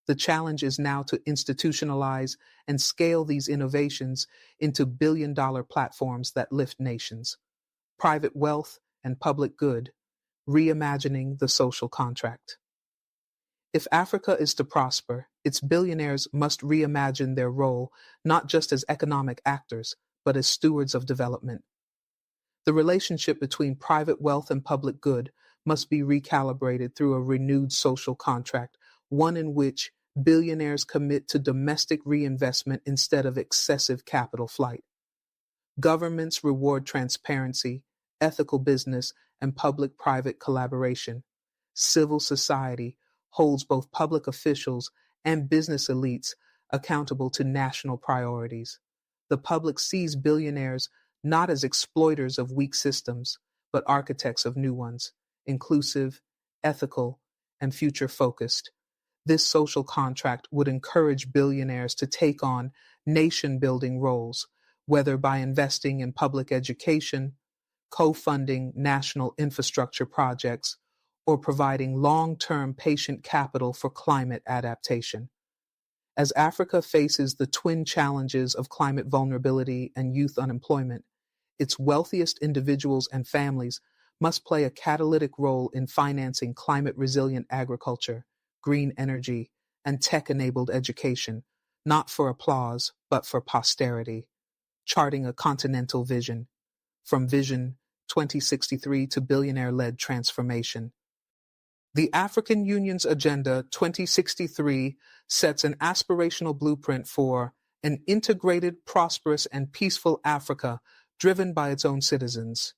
The challenge is now to institutionalize and scale these innovations into billion-dollar platforms that lift nations. Private wealth and public good, reimagining the social contract. If Africa is to prosper, its billionaires must reimagine their role not just as economic actors, but as stewards of development. The relationship between private wealth and public good must be recalibrated through a renewed social contract, one in which billionaires commit to domestic reinvestment instead of excessive capital flight. Governments reward transparency, ethical business, and public private collaboration. Civil society holds both public officials and business elites accountable to national priorities. The public sees billionaires not as exploiters of weak systems, but architects of new ones, inclusive, ethical, and future focused. This social contract would encourage billionaires to take on nation building roles, whether by investing in public education, co-funding national infrastructure projects, or providing long-term patient capital for climate adaptation. As Africa faces the twin challenges of climate vulnerability and youth unemployment, its wealthiest individuals and families must play a catalytic role in financing climate-resilient agriculture, green energy, and tech-enabled education, not for applause, but for posterity, charting a continental vision, from Vision 2063 to billionaire-led transformation. The African Union's Agenda 2063 sets an aspirational blueprint for an integrated, prosperous, and peaceful Africa driven by its own citizens.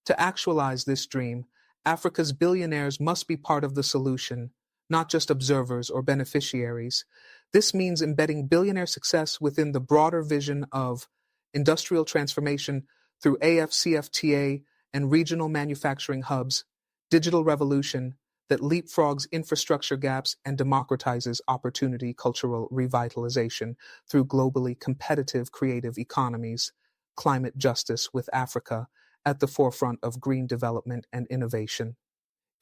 To actualize this dream, Africa's billionaires must be part of the solution, not just observers or beneficiaries. This means embedding billionaire success within the broader vision of industrial transformation through AFCFTA and regional manufacturing hubs, digital revolution that leapfrogs infrastructure gaps and democratizes opportunity cultural revitalization through globally competitive creative economies, climate justice with Africa at the forefront of green development and innovation.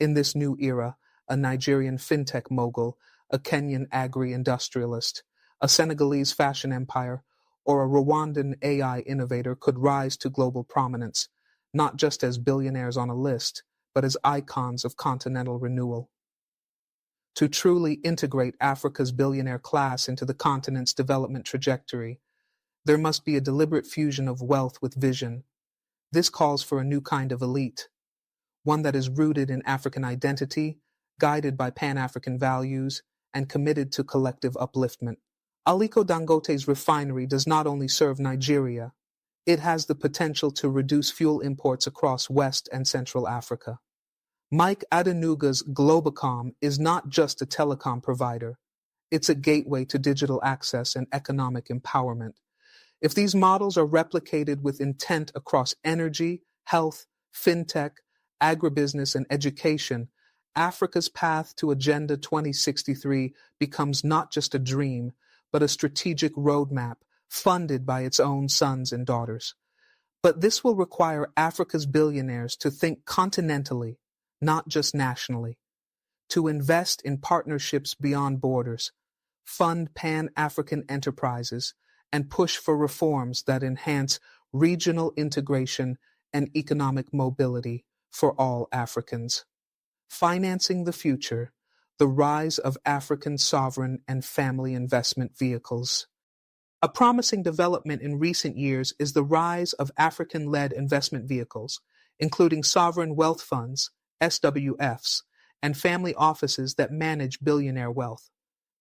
In this new era, a Nigerian fintech mogul, a Kenyan agri-industrialist, a Senegalese fashion empire, or a Rwandan AI innovator could rise to global prominence, not just as billionaires on a list, but as icons of continental renewal. To truly integrate Africa's billionaire class into the continent's development trajectory, there must be a deliberate fusion of wealth with vision. This calls for a new kind of elite, one that is rooted in African identity, guided by Pan-African values, and committed to collective upliftment. Aliko Dangote's refinery does not only serve Nigeria, it has the potential to reduce fuel imports across West and Central Africa. Mike Adenuga's Globacom is not just a telecom provider, it's a gateway to digital access and economic empowerment. If these models are replicated with intent across energy, health, fintech, agribusiness, and education, Africa's path to Agenda 2063 becomes not just a dream, but a strategic roadmap funded by its own sons and daughters. But this will require Africa's billionaires to think continentally, not just nationally, to invest in partnerships beyond borders, fund Pan-African enterprises, and push for reforms that enhance regional integration and economic mobility for all Africans. Financing the future, the rise of African sovereign and family investment vehicles. A promising development in recent years is the rise of African-led investment vehicles, including sovereign wealth funds, SWFs, and family offices that manage billionaire wealth.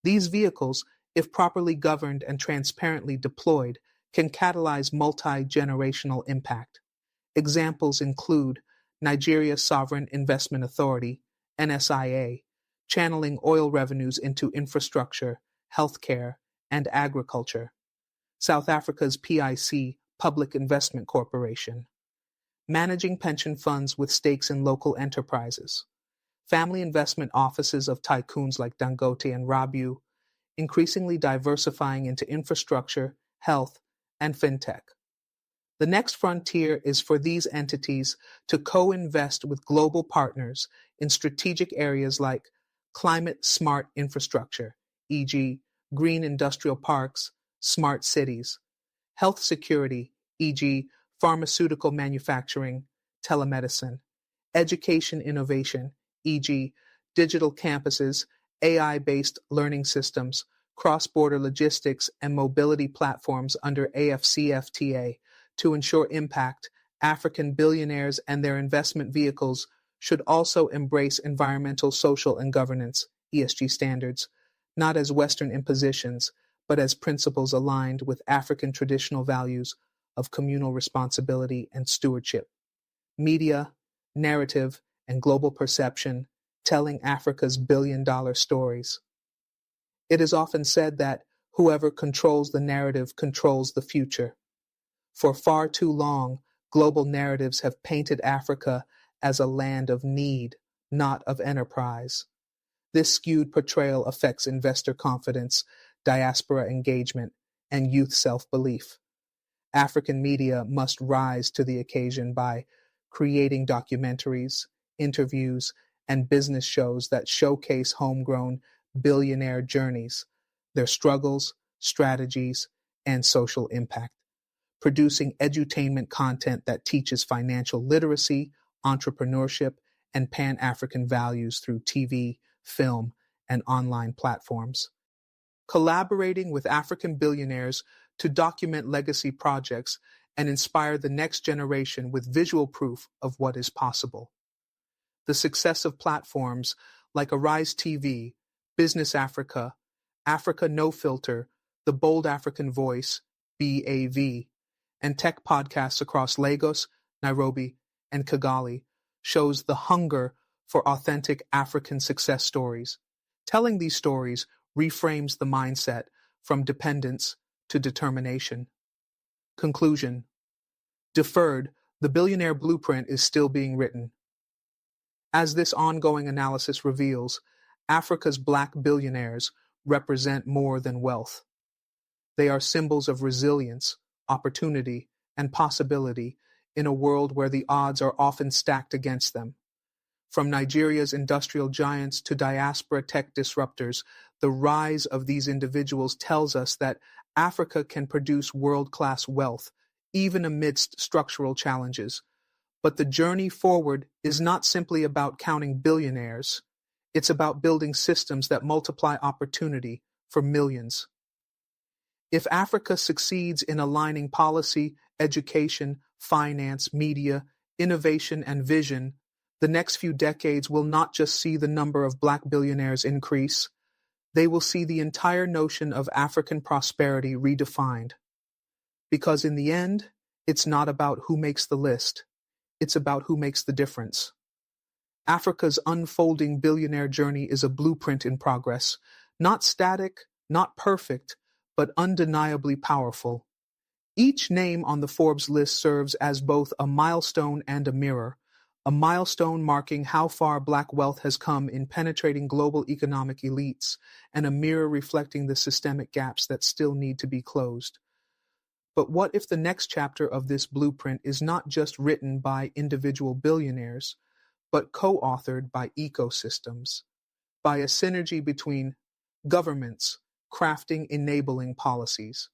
These vehicles, if properly governed and transparently deployed, can catalyze multi-generational impact. Examples include Nigeria's Sovereign Investment Authority, NSIA, channeling oil revenues into infrastructure, healthcare, and agriculture. South Africa's PIC, Public Investment Corporation, managing pension funds with stakes in local enterprises. Family investment offices of tycoons like Dangote and Rabiu, increasingly diversifying into infrastructure, health, and fintech. The next frontier is for these entities to co-invest with global partners in strategic areas like climate-smart infrastructure, e.g., green industrial parks, smart cities, health security, e.g., pharmaceutical manufacturing, telemedicine, education innovation, e.g., digital campuses, AI-based learning systems, cross-border logistics, and mobility platforms under AFCFTA to ensure impact African billionaires and their investment vehicles should also embrace environmental, social, and governance (ESG) standards, not as Western impositions, but as principles aligned with African traditional values of communal responsibility and stewardship. Media, narrative, and global perception telling Africa's billion-dollar stories. It is often said that whoever controls the narrative controls the future. For far too long, global narratives have painted Africa as a land of need, not of enterprise. This skewed portrayal affects investor confidence, diaspora engagement, and youth self-belief. African media must rise to the occasion by creating documentaries, interviews, and business shows that showcase homegrown billionaire journeys, their struggles, strategies, and social impact. Producing edutainment content that teaches financial literacy, entrepreneurship, and Pan-African values through TV, film, and online platforms. Collaborating with African billionaires to document legacy projects and inspire the next generation with visual proof of what is possible. The success of platforms like Arise TV, Business Africa, Africa No Filter, The Bold African Voice, BAV, and tech podcasts across Lagos, Nairobi, and Kigali shows the hunger for authentic African success stories. Telling these stories reframes the mindset from dependence to determination. Conclusion. Deferred, the billionaire blueprint is still being written. As this ongoing analysis reveals, Africa's Black billionaires represent more than wealth. They are symbols of resilience, opportunity, and possibility in a world where the odds are often stacked against them. From Nigeria's industrial giants to diaspora tech disruptors, the rise of these individuals tells us that Africa can produce world-class wealth, even amidst structural challenges. But the journey forward is not simply about counting billionaires. It's about building systems that multiply opportunity for millions. If Africa succeeds in aligning policy, education, finance, media, innovation, and vision, the next few decades will not just see the number of Black billionaires increase, they will see the entire notion of African prosperity redefined. Because in the end, it's not about who makes the list, it's about who makes the difference. Africa's unfolding billionaire journey is a blueprint in progress, not static, not perfect, but undeniably powerful. Each name on the Forbes list serves as both a milestone and a mirror, a milestone marking how far Black wealth has come in penetrating global economic elites, and a mirror reflecting the systemic gaps that still need to be closed. But what if the next chapter of this blueprint is not just written by individual billionaires, but co-authored by ecosystems, by a synergy between governments crafting enabling policies,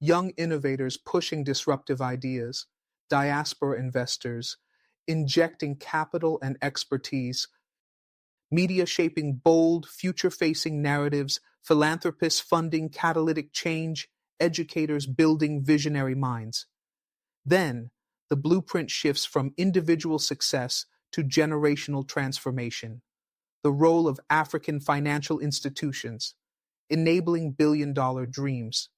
young innovators pushing disruptive ideas, diaspora investors injecting capital and expertise, media shaping bold, future-facing narratives, philanthropists funding catalytic change, educators building visionary minds. Then, the blueprint shifts from individual success to generational transformation. The role of African financial institutions, enabling billion-dollar dreams.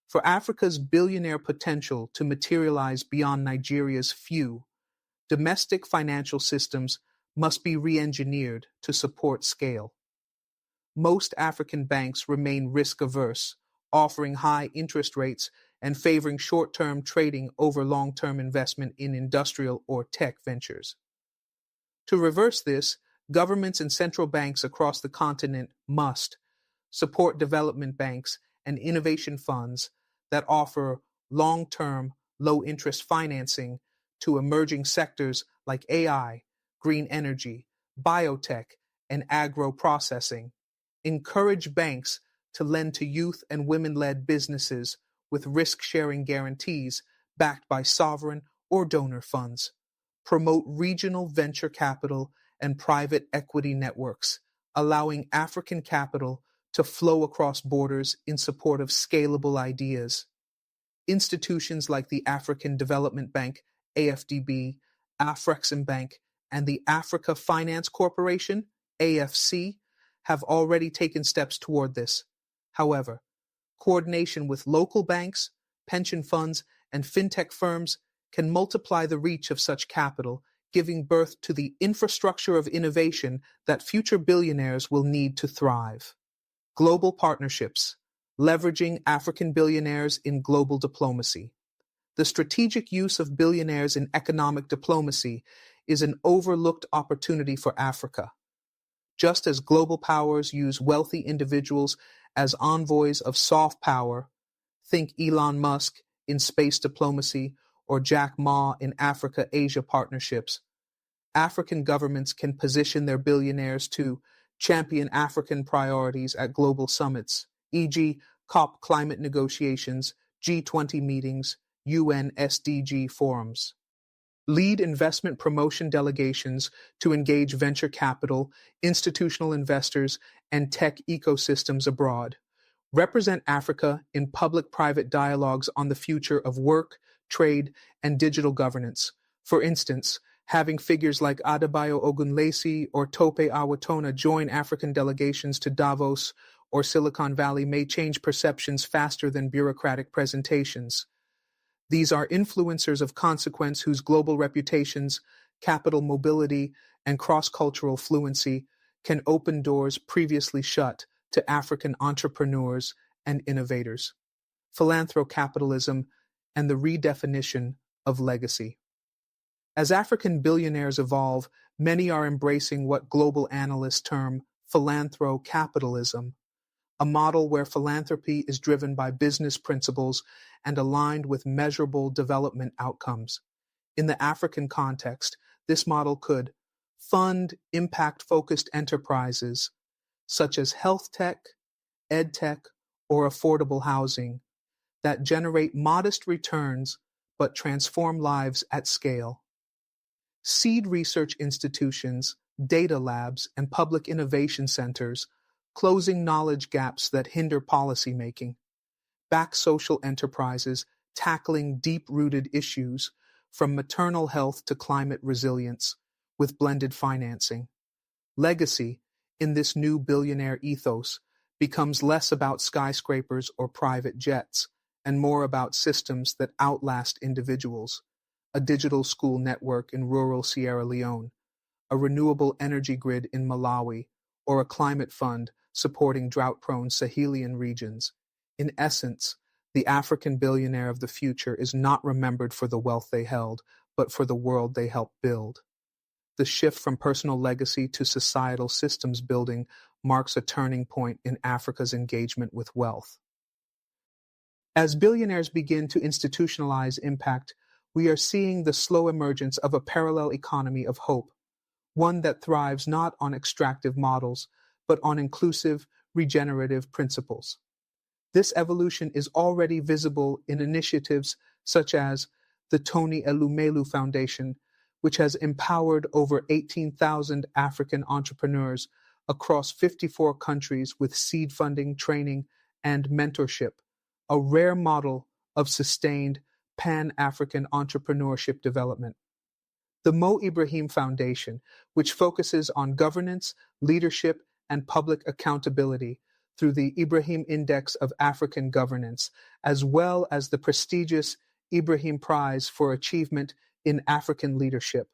For Africa's billionaire potential to materialize beyond Nigeria's few, domestic financial systems must be re-engineered to support scale. Most African banks remain risk-averse, offering high interest rates and favoring short-term trading over long-term investment in industrial or tech ventures. To reverse this, governments and central banks across the continent must support development banks and innovation funds that offer long-term, low-interest financing to emerging sectors like AI, green energy, biotech, and agro-processing. Encourage banks to lend to youth and women-led businesses with risk-sharing guarantees backed by sovereign or donor funds. Promote regional venture capital and private equity networks, allowing African capital to flow across borders in support of scalable ideas. Institutions like the African Development Bank, AFDB, Afreximbank, and the Africa Finance Corporation, AFC, have already taken steps toward this. However, coordination with local banks, pension funds, and fintech firms can multiply the reach of such capital, giving birth to the infrastructure of innovation that future billionaires will need to thrive. Global partnerships, leveraging African billionaires in global diplomacy. The strategic use of billionaires in economic diplomacy is an overlooked opportunity for Africa. Just as global powers use wealthy individuals as envoys of soft power, think Elon Musk in space diplomacy or Jack Ma in Africa-Asia partnerships, African governments can position their billionaires to champion African priorities at global summits, e.g., COP climate negotiations, G20 meetings, UN SDG forums. Lead investment promotion delegations to engage venture capital, institutional investors, and tech ecosystems abroad. Represent Africa in public-private dialogues on the future of work, trade, and digital governance. For instance, having figures like Adebayo Ogunlesi or Tope Awatona join African delegations to Davos or Silicon Valley may change perceptions faster than bureaucratic presentations. These are influencers of consequence whose global reputations, capital mobility, and cross-cultural fluency can open doors previously shut to African entrepreneurs and innovators. Philanthrocapitalism and the redefinition of legacy. As African billionaires evolve, many are embracing what global analysts term philanthrocapitalism, a model where philanthropy is driven by business principles and aligned with measurable development outcomes. In the African context, this model could fund impact-focused enterprises such as health tech, ed tech, or affordable housing that generate modest returns but transform lives at scale. Seed research institutions, data labs, and public innovation centers closing knowledge gaps that hinder policymaking. Back social enterprises tackling deep-rooted issues from maternal health to climate resilience with blended financing. Legacy, in this new billionaire ethos, becomes less about skyscrapers or private jets and more about systems that outlast individuals. A digital school network in rural Sierra Leone, a renewable energy grid in Malawi, or a climate fund supporting drought-prone Sahelian regions. In essence, the African billionaire of the future is not remembered for the wealth they held, but for the world they helped build. The shift from personal legacy to societal systems building marks a turning point in Africa's engagement with wealth. As billionaires begin to institutionalize impact, we are seeing the slow emergence of a parallel economy of hope, one that thrives not on extractive models, but on inclusive, regenerative principles. This evolution is already visible in initiatives such as the Tony Elumelu Foundation, which has empowered over 18,000 African entrepreneurs across 54 countries with seed funding, training, and mentorship, a rare model of sustained Pan-African entrepreneurship development. The Mo Ibrahim Foundation, which focuses on governance, leadership, and public accountability through the Ibrahim Index of African Governance, as well as the prestigious Ibrahim Prize for Achievement in African Leadership.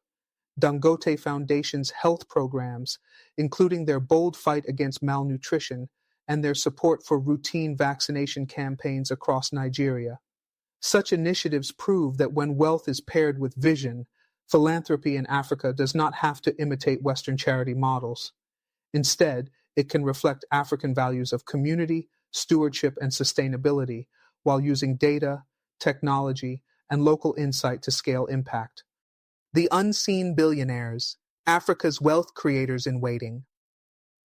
Dangote Foundation's health programs, including their bold fight against malnutrition and their support for routine vaccination campaigns across Nigeria. Such initiatives prove that when wealth is paired with vision, philanthropy in Africa does not have to imitate Western charity models. Instead, it can reflect African values of community, stewardship, and sustainability while using data, technology, and local insight to scale impact. The unseen billionaires, Africa's wealth creators in waiting.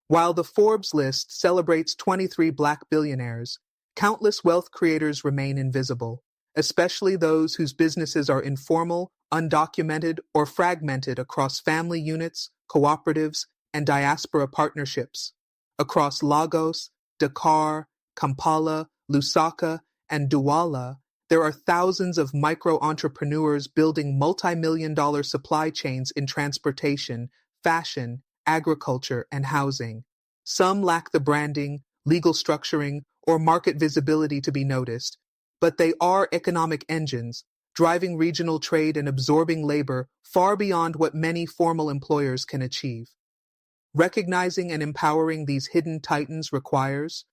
While the Forbes list celebrates 23 Black billionaires, countless wealth creators remain invisible, especially those whose businesses are informal, undocumented, or fragmented across family units, cooperatives, and diaspora partnerships. Across Lagos, Dakar, Kampala, Lusaka, and Douala, There are thousands of micro-entrepreneurs building multi-million-dollar supply chains in transportation, fashion, agriculture, and housing. Some lack the branding, legal structuring, or market visibility to be noticed, but they are economic engines, driving regional trade and absorbing labor far beyond what many formal employers can achieve. Recognizing and empowering these hidden titans requires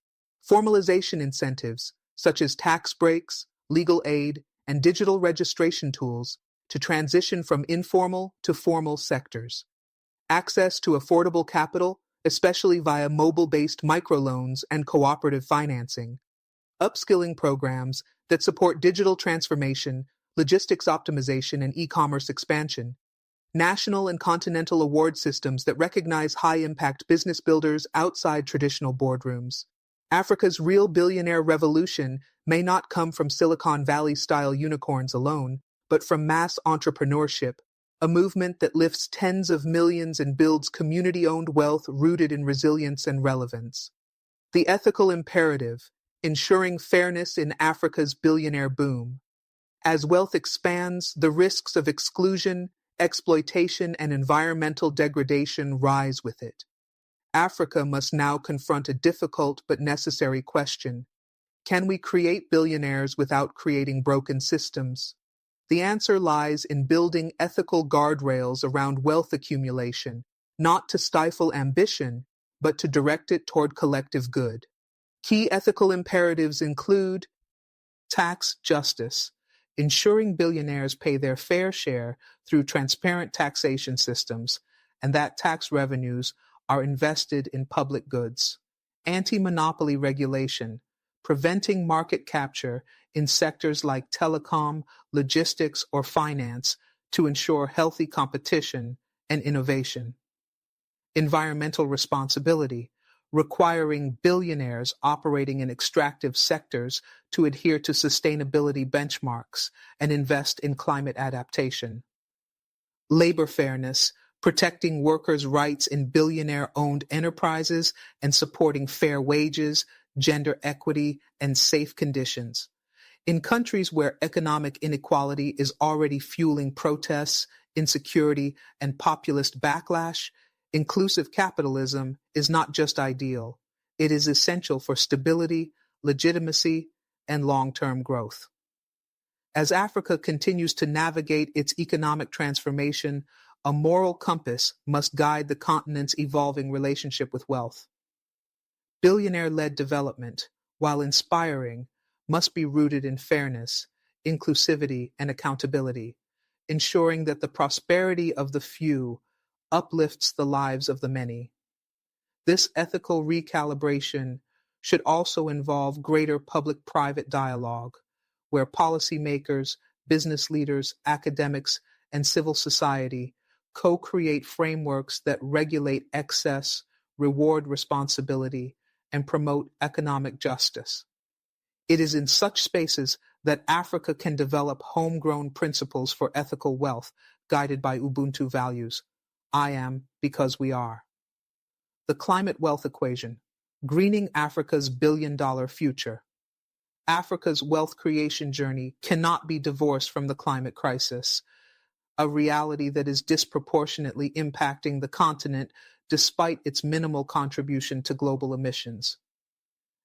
formalization incentives, such as tax breaks, legal aid, and digital registration tools to transition from informal to formal sectors. Access to affordable capital, especially via mobile-based microloans and cooperative financing. Upskilling programs that support digital transformation, logistics optimization, and e-commerce expansion. National and continental award systems that recognize high-impact business builders outside traditional boardrooms. Africa's real billionaire revolution may not come from Silicon Valley-style unicorns alone, but from mass entrepreneurship, a movement that lifts tens of millions and builds community-owned wealth rooted in resilience and relevance. The ethical imperative, ensuring fairness in Africa's billionaire boom. As wealth expands, the risks of exclusion, exploitation, and environmental degradation rise with it. Africa must now confront a difficult but necessary question. Can we create billionaires without creating broken systems? The answer lies in building ethical guardrails around wealth accumulation, not to stifle ambition, but to direct it toward collective good. Key ethical imperatives include tax justice, ensuring billionaires pay their fair share through transparent taxation systems, and that tax revenues are invested in public goods. Anti-monopoly regulation, preventing market capture in sectors like telecom, logistics, or finance to ensure healthy competition and innovation. Environmental responsibility, requiring billionaires operating in extractive sectors to adhere to sustainability benchmarks and invest in climate adaptation. Labor fairness, protecting workers' rights in billionaire-owned enterprises and supporting fair wages, gender equity, and safe conditions. In countries where economic inequality is already fueling protests, insecurity, and populist backlash, inclusive capitalism is not just ideal, it is essential for stability, legitimacy, and long-term growth. As Africa continues to navigate its economic transformation, a moral compass must guide the continent's evolving relationship with wealth. Billionaire-led development, while inspiring, must be rooted in fairness, inclusivity, and accountability, ensuring that the prosperity of the few uplifts the lives of the many. This ethical recalibration should also involve greater public-private dialogue, where policymakers, business leaders, academics, and civil society co-create frameworks that regulate excess, reward responsibility, and promote economic justice. It is in such spaces that Africa can develop homegrown principles for ethical wealth guided by Ubuntu values. I am because we are. The climate wealth equation, greening Africa's billion-dollar future. Africa's wealth creation journey cannot be divorced from the climate crisis, a reality that is disproportionately impacting the continent despite its minimal contribution to global emissions.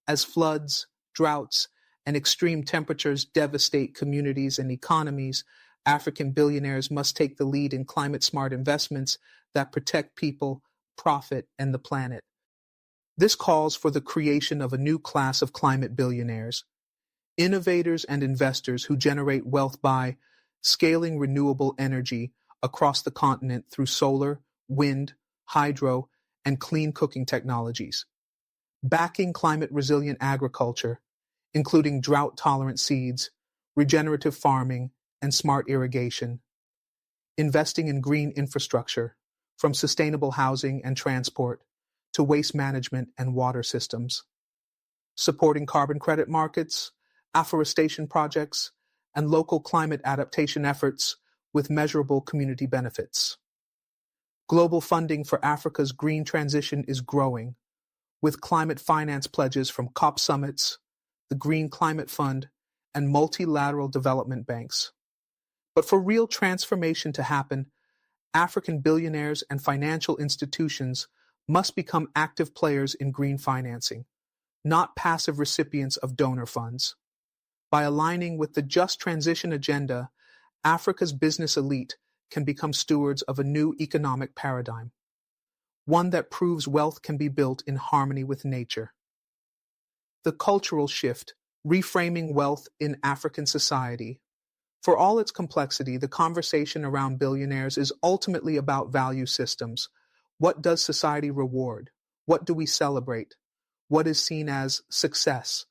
As floods, droughts, and extreme temperatures devastate communities and economies, African billionaires must take the lead in climate-smart investments that protect people, profit, and the planet. This calls for the creation of a new class of climate billionaires, innovators and investors who generate wealth by scaling renewable energy across the continent through solar, wind, hydro, and clean cooking technologies, backing climate-resilient agriculture, including drought-tolerant seeds, regenerative farming, and smart irrigation, investing in green infrastructure, from sustainable housing and transport to waste management and water systems, supporting carbon credit markets, afforestation projects, and local climate adaptation efforts with measurable community benefits. Global funding for Africa's green transition is growing, with climate finance pledges from COP summits, the Green Climate Fund, and multilateral development banks. But for real transformation to happen, African billionaires and financial institutions must become active players in green financing, not passive recipients of donor funds. By aligning with the just transition agenda, Africa's business elite can become stewards of a new economic paradigm, one that proves wealth can be built in harmony with nature. The cultural shift, reframing wealth in African society. For all its complexity, the conversation around billionaires is ultimately about value systems. What does society reward? What do we celebrate? What is seen as success?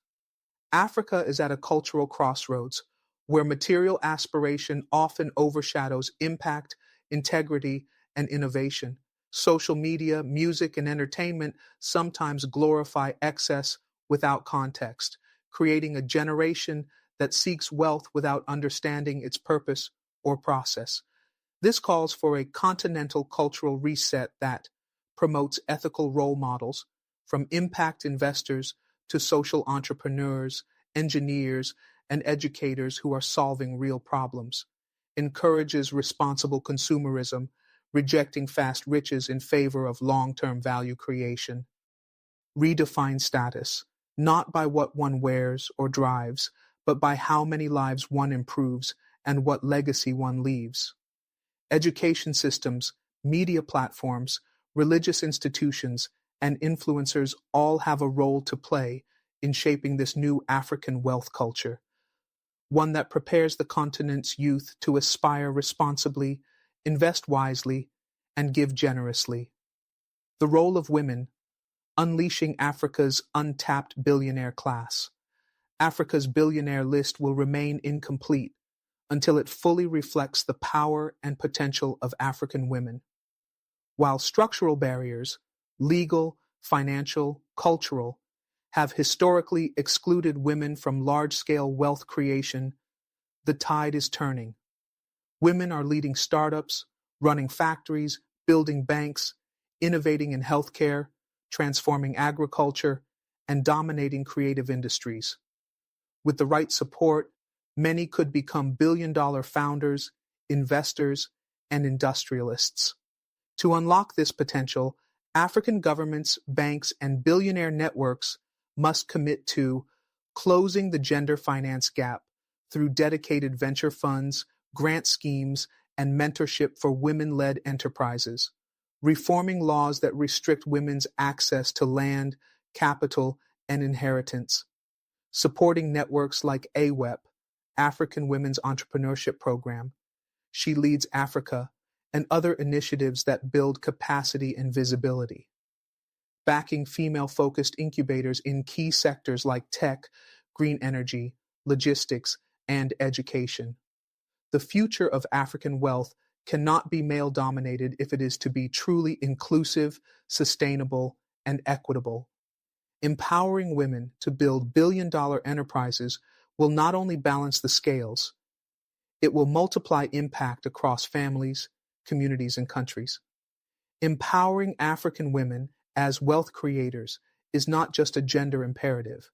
Africa is at a cultural crossroads where material aspiration often overshadows impact, integrity, and innovation. Social media, music, and entertainment sometimes glorify excess without context, creating a generation that seeks wealth without understanding its purpose or process. This calls for a continental cultural reset that promotes ethical role models, from impact investors to social entrepreneurs, engineers, and educators who are solving real problems, encourages responsible consumerism, rejecting fast riches in favor of long-term value creation, redefine status, not by what one wears or drives, but by how many lives one improves and what legacy one leaves. Education systems, media platforms, religious institutions, and influencers all have a role to play in shaping this new African wealth culture, one that prepares the continent's youth to aspire responsibly, invest wisely, and give generously. The role of women, unleashing Africa's untapped billionaire class. Africa's billionaire list will remain incomplete until it fully reflects the power and potential of African women. While structural barriers, legal, financial, cultural, have historically excluded women from large-scale wealth creation, the tide is turning. Women are leading startups, running factories, building banks, innovating in healthcare, transforming agriculture, and dominating creative industries. With the right support, many could become billion-dollar founders, investors, and industrialists. To unlock this potential, African governments, banks, and billionaire networks must commit to closing the gender finance gap through dedicated venture funds, grant schemes, and mentorship for women-led enterprises, reforming laws that restrict women's access to land, capital, and inheritance, supporting networks like AWEP, African Women's Entrepreneurship Program, She Leads Africa, and other initiatives that build capacity and visibility, backing female-focused incubators in key sectors like tech, green energy, logistics, and education. The future of African wealth cannot be male-dominated if it is to be truly inclusive, sustainable, and equitable. Empowering women to build billion-dollar enterprises will not only balance the scales, it will multiply impact across families, communities, and countries. Empowering African women as wealth creators is not just a gender imperative.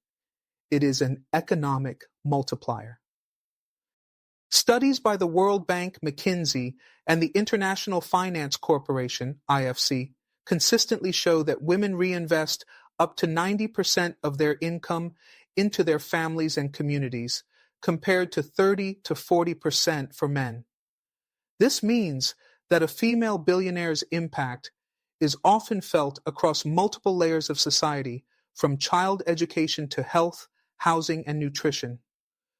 It is an economic multiplier. Studies by the World Bank, McKinsey, and the International Finance Corporation, IFC, consistently show that women reinvest up to 90% of their income into their families and communities, compared to 30 to 40% for men. This means that a female billionaire's impact is often felt across multiple layers of society, from child education to health, housing, and nutrition.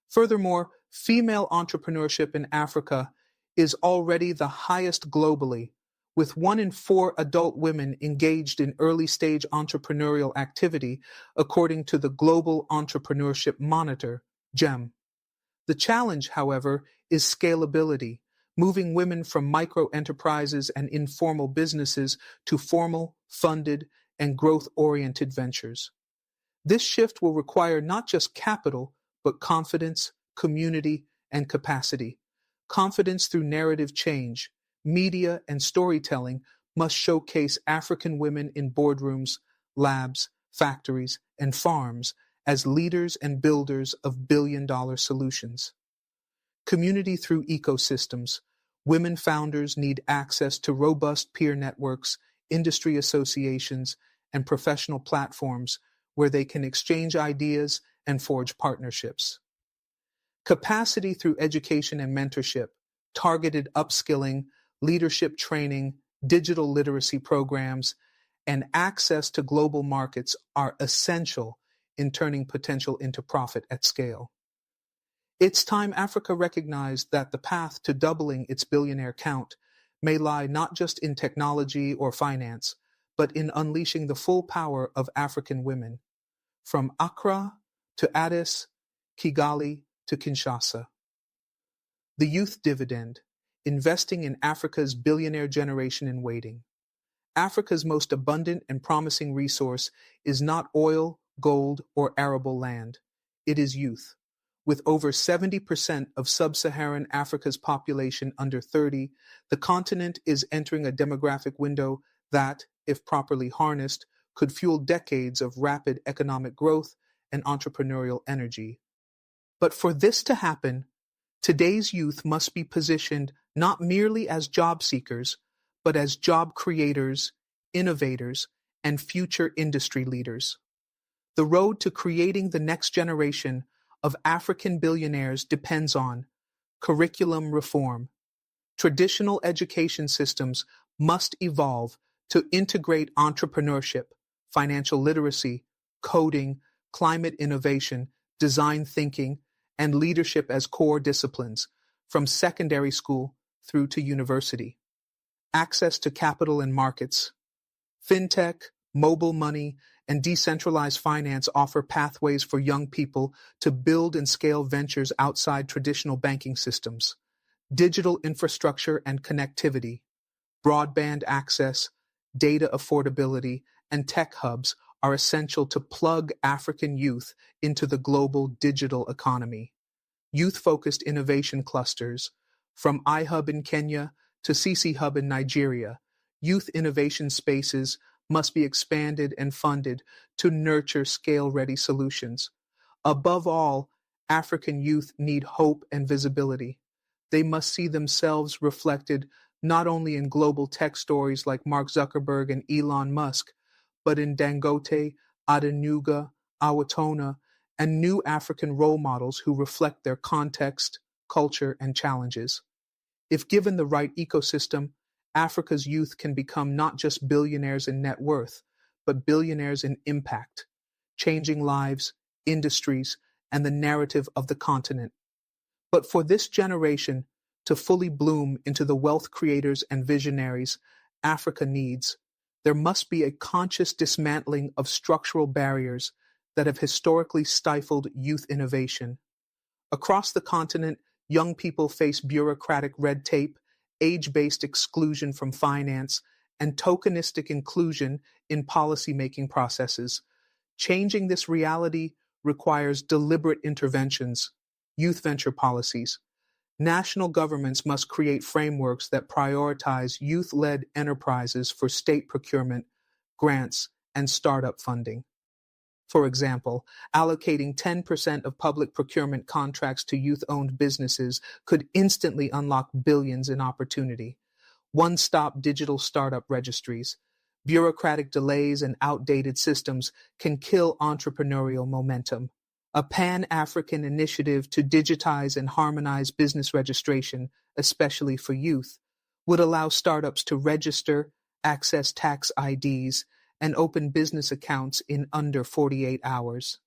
Furthermore, female entrepreneurship in Africa is already the highest globally, with 1 in 4 adult women engaged in early-stage entrepreneurial activity, according to the Global Entrepreneurship Monitor, GEM. The challenge, however, is scalability, moving women from micro-enterprises and informal businesses to formal, funded, and growth-oriented ventures. This shift will require not just capital, but confidence, community, and capacity. Confidence through narrative change. Media and storytelling must showcase African women in boardrooms, labs, factories, and farms as leaders and builders of billion-dollar solutions. Community through ecosystems. Women founders need access to robust peer networks, industry associations, and professional platforms where they can exchange ideas and forge partnerships. Capacity through education and mentorship, targeted upskilling, leadership training, digital literacy programs, and access to global markets are essential in turning potential into profit at scale. It's time Africa recognized that the path to doubling its billionaire count may lie not just in technology or finance, but in unleashing the full power of African women, from Accra to Addis, Kigali to Kinshasa. The youth dividend, investing in Africa's billionaire generation in waiting. Africa's most abundant and promising resource is not oil, gold, or arable land. It is youth. With over 70% of sub-Saharan Africa's population under 30, the continent is entering a demographic window that, if properly harnessed, could fuel decades of rapid economic growth and entrepreneurial energy. But for this to happen, today's youth must be positioned not merely as job seekers, but as job creators, innovators, and future industry leaders. The road to creating the next generation of African billionaires depends on curriculum reform. Traditional education systems must evolve to integrate entrepreneurship, financial literacy, coding, climate innovation, design thinking, and leadership as core disciplines, from secondary school through to university. Access to capital and markets. Fintech, mobile money, and decentralized finance offer pathways for young people to build and scale ventures outside traditional banking systems. Digital infrastructure and connectivity, broadband access, data affordability, and tech hubs are essential to plug African youth into the global digital economy. Youth-focused innovation clusters, from iHub in Kenya to CC Hub in Nigeria, youth innovation spaces must be expanded and funded to nurture scale-ready solutions. Above all, African youth need hope and visibility. They must see themselves reflected not only in global tech stories like Mark Zuckerberg and Elon Musk, but in Dangote, Adenuga, Awatona, and new African role models who reflect their context, culture, and challenges. If given the right ecosystem, Africa's youth can become not just billionaires in net worth, but billionaires in impact, changing lives, industries, and the narrative of the continent. But for this generation to fully bloom into the wealth creators and visionaries Africa needs, there must be a conscious dismantling of structural barriers that have historically stifled youth innovation. Across the continent, young people face bureaucratic red tape, age-based exclusion from finance, and tokenistic inclusion in policy-making processes. Changing this reality requires deliberate interventions, youth venture policies. National governments must create frameworks that prioritize youth-led enterprises for state procurement, grants, and startup funding. For example, allocating 10% of public procurement contracts to youth-owned businesses could instantly unlock billions in opportunity. One-stop digital startup registries. Bureaucratic delays and outdated systems can kill entrepreneurial momentum. A Pan-African initiative to digitize and harmonize business registration, especially for youth, would allow startups to register, access tax IDs, and open business accounts in under 48 hours.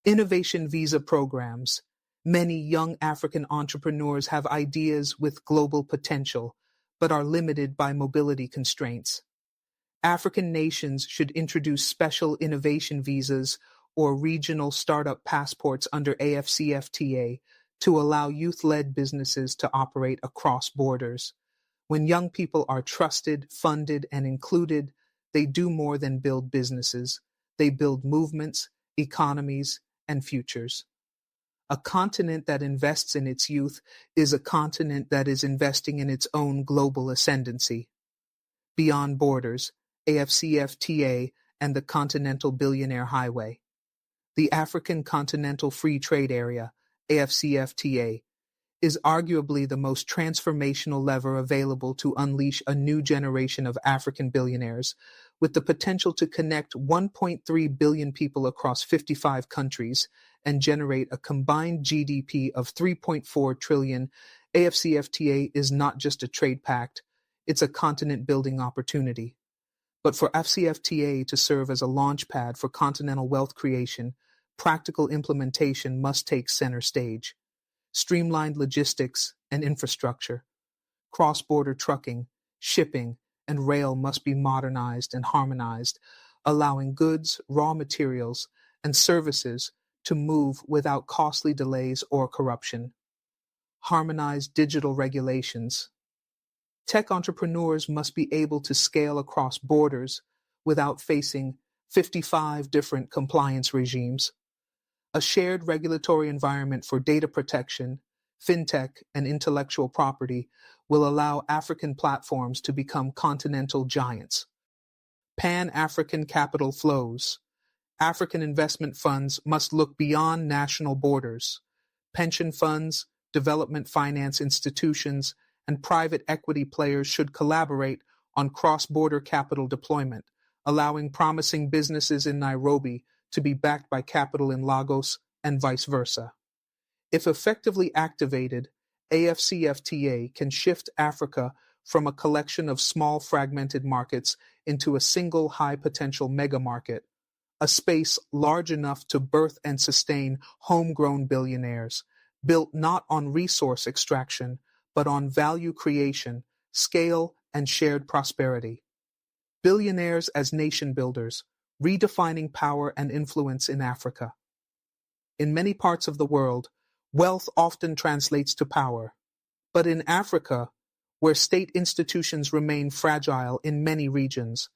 Innovation visa programs. Many young African entrepreneurs have ideas with global potential, but are limited by mobility constraints. African nations should introduce special innovation visas or regional startup passports under AFCFTA to allow youth-led businesses to operate across borders. When young people are trusted, funded, and included, they do more than build businesses. They build movements, economies, and futures. A continent that invests in its youth is a continent that is investing in its own global ascendancy. Beyond borders, AFCFTA and the Continental Billionaire Highway. The African Continental Free Trade Area, AFCFTA, is arguably the most transformational lever available to unleash a new generation of African billionaires, with the potential to connect 1.3 billion people across 55 countries and generate a combined GDP of 3.4 trillion. AFCFTA is not just a trade pact, it's a continent-building opportunity. But for AFCFTA to serve as a launchpad for continental wealth creation, practical implementation must take center stage. Streamlined logistics and infrastructure, cross-border trucking, shipping, and rail must be modernized and harmonized, allowing goods, raw materials, and services to move without costly delays or corruption. Harmonized digital regulations. Tech entrepreneurs must be able to scale across borders without facing 55 different compliance regimes. A shared regulatory environment for data protection, fintech, and intellectual property will allow African platforms to become continental giants. Pan-African capital flows. African investment funds must look beyond national borders. Pension funds, development finance institutions, and private equity players should collaborate on cross-border capital deployment, allowing promising businesses in Nairobi to be backed by capital in Lagos and vice versa. If effectively activated, AFCFTA can shift Africa from a collection of small fragmented markets into a single high-potential mega-market, a space large enough to birth and sustain homegrown billionaires, built not on resource extraction, but on value creation, scale, and shared prosperity. Billionaires as nation builders, redefining power and influence in Africa. In many parts of the world, wealth often translates to power. But in Africa, where state institutions remain fragile in many regions,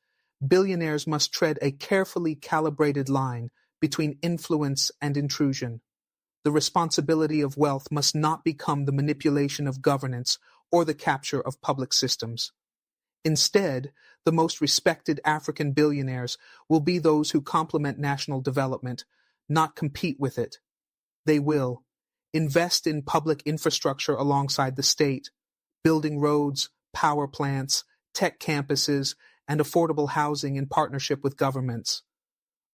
billionaires must tread a carefully calibrated line between influence and intrusion. The responsibility of wealth must not become the manipulation of governance or the capture of public systems. Instead, the most respected African billionaires will be those who complement national development, not compete with it. They will invest in public infrastructure alongside the state, building roads, power plants, tech campuses, and affordable housing in partnership with governments.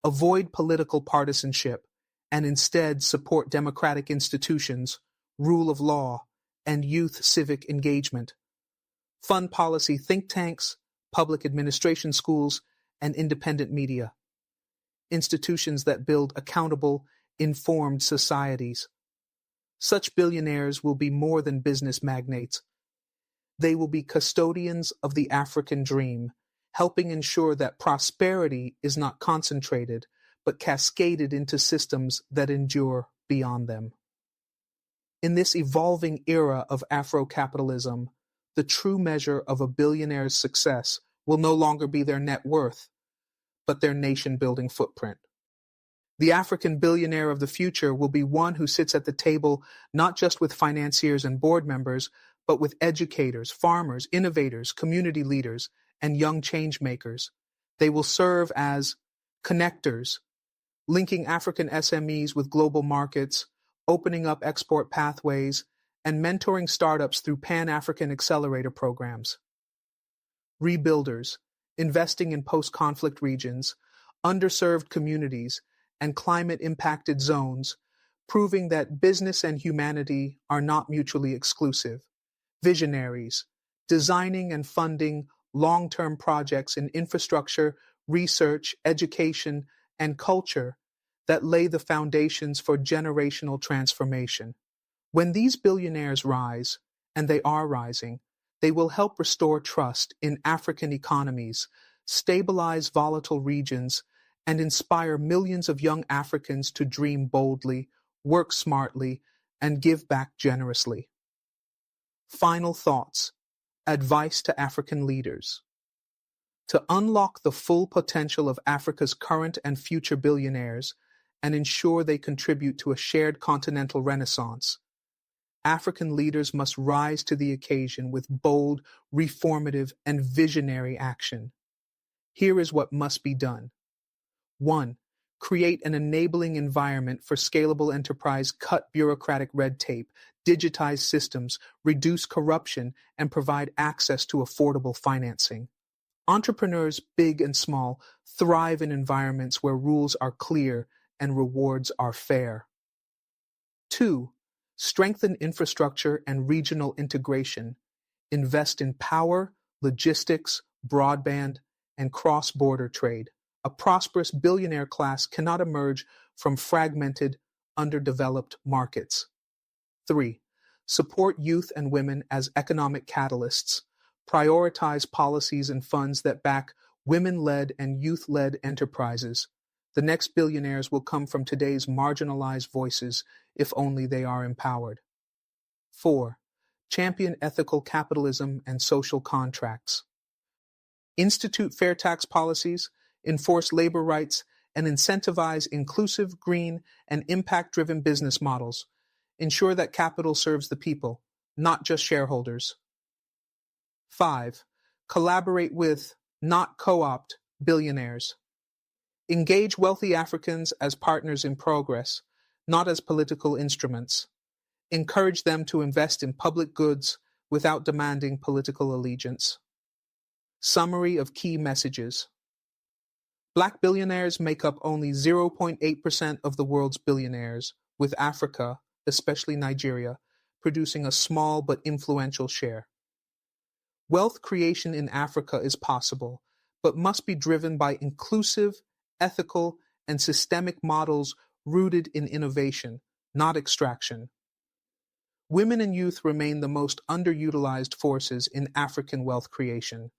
Avoid political partisanship and instead support democratic institutions, rule of law, and youth civic engagement. Fund policy think tanks, public administration schools, and independent media. Institutions that build accountable, informed societies. Such billionaires will be more than business magnates. They will be custodians of the African dream, helping ensure that prosperity is not concentrated, but cascaded into systems that endure beyond them. In this evolving era of Afro-capitalism, the true measure of a billionaire's success will no longer be their net worth, but their nation-building footprint. The African billionaire of the future will be one who sits at the table not just with financiers and board members, but with educators, farmers, innovators, community leaders, and young change makers. They will serve as connectors, linking African SMEs with global markets, opening up export pathways, and mentoring startups through Pan-African accelerator programs. Rebuilders, investing in post-conflict regions, underserved communities, and climate-impacted zones, proving that business and humanity are not mutually exclusive. Visionaries, designing and funding long-term projects in infrastructure, research, education, and culture that lay the foundations for generational transformation. When these billionaires rise, and they are rising, they will help restore trust in African economies, stabilize volatile regions, and inspire millions of young Africans to dream boldly, work smartly, and give back generously. Final thoughts. Advice to African leaders. To unlock the full potential of Africa's current and future billionaires and ensure they contribute to a shared continental renaissance, African leaders must rise to the occasion with bold, reformative, and visionary action. Here is what must be done. 1. Create an enabling environment for scalable enterprise, cut bureaucratic red tape, digitize systems, reduce corruption, and provide access to affordable financing. Entrepreneurs, big and small, thrive in environments where rules are clear and rewards are fair. 2. Strengthen infrastructure and regional integration. Invest in power, logistics, broadband, and cross-border trade. A prosperous billionaire class cannot emerge from fragmented, underdeveloped markets. 3. Support youth and women as economic catalysts. Prioritize policies and funds that back women-led and youth-led enterprises. The next billionaires will come from today's marginalized voices, if only they are empowered. 4. Champion ethical capitalism and social contracts. Institute fair tax policies, enforce labor rights, and incentivize inclusive, green, and impact-driven business models. Ensure that capital serves the people, not just shareholders. 5. Collaborate with, not co-opt, billionaires. Engage wealthy Africans as partners in progress, not as political instruments. Encourage them to invest in public goods without demanding political allegiance. Summary of key messages. Black billionaires make up only 0.8% of the world's billionaires, with Africa, especially Nigeria, producing a small but influential share. Wealth creation in Africa is possible, but must be driven by inclusive, ethical, and systemic models rooted in innovation, not extraction. Women and youth remain the most underutilized forces in African wealth creation.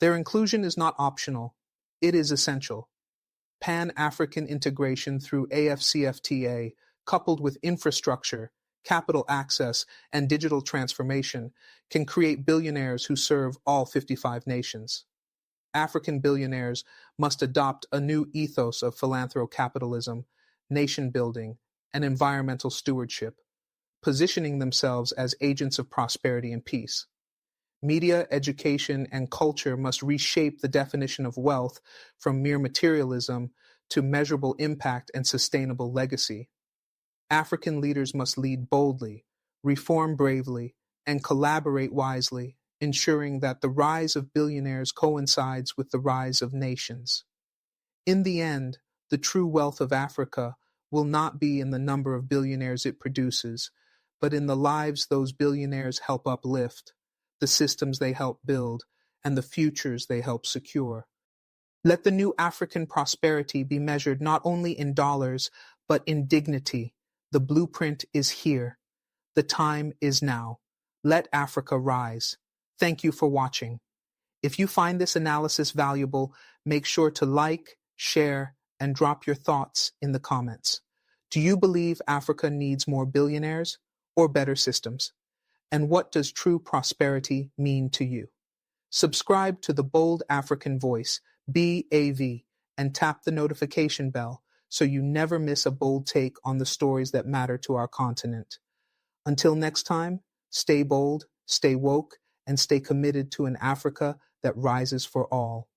Their inclusion is not optional, it is essential. Pan-African integration through AFCFTA, coupled with infrastructure, capital access, and digital transformation, can create billionaires who serve all 55 nations. African billionaires must adopt a new ethos of philanthrocapitalism, nation-building, and environmental stewardship, positioning themselves as agents of prosperity and peace. Media, education, and culture must reshape the definition of wealth from mere materialism to measurable impact and sustainable legacy. African leaders must lead boldly, reform bravely, and collaborate wisely, ensuring that the rise of billionaires coincides with the rise of nations. In the end, the true wealth of Africa will not be in the number of billionaires it produces, but in the lives those billionaires help uplift, the systems they help build, and the futures they help secure. Let the new African prosperity be measured not only in dollars, but in dignity. The blueprint is here. The time is now. Let Africa rise. Thank you for watching. If you find this analysis valuable, make sure to like, share, and drop your thoughts in the comments. Do you believe Africa needs more billionaires or better systems? And what does true prosperity mean to you? Subscribe to the Bold African Voice, BAV, and tap the notification bell so you never miss a bold take on the stories that matter to our continent. Until next time, stay bold, stay woke, and stay committed to an Africa that rises for all.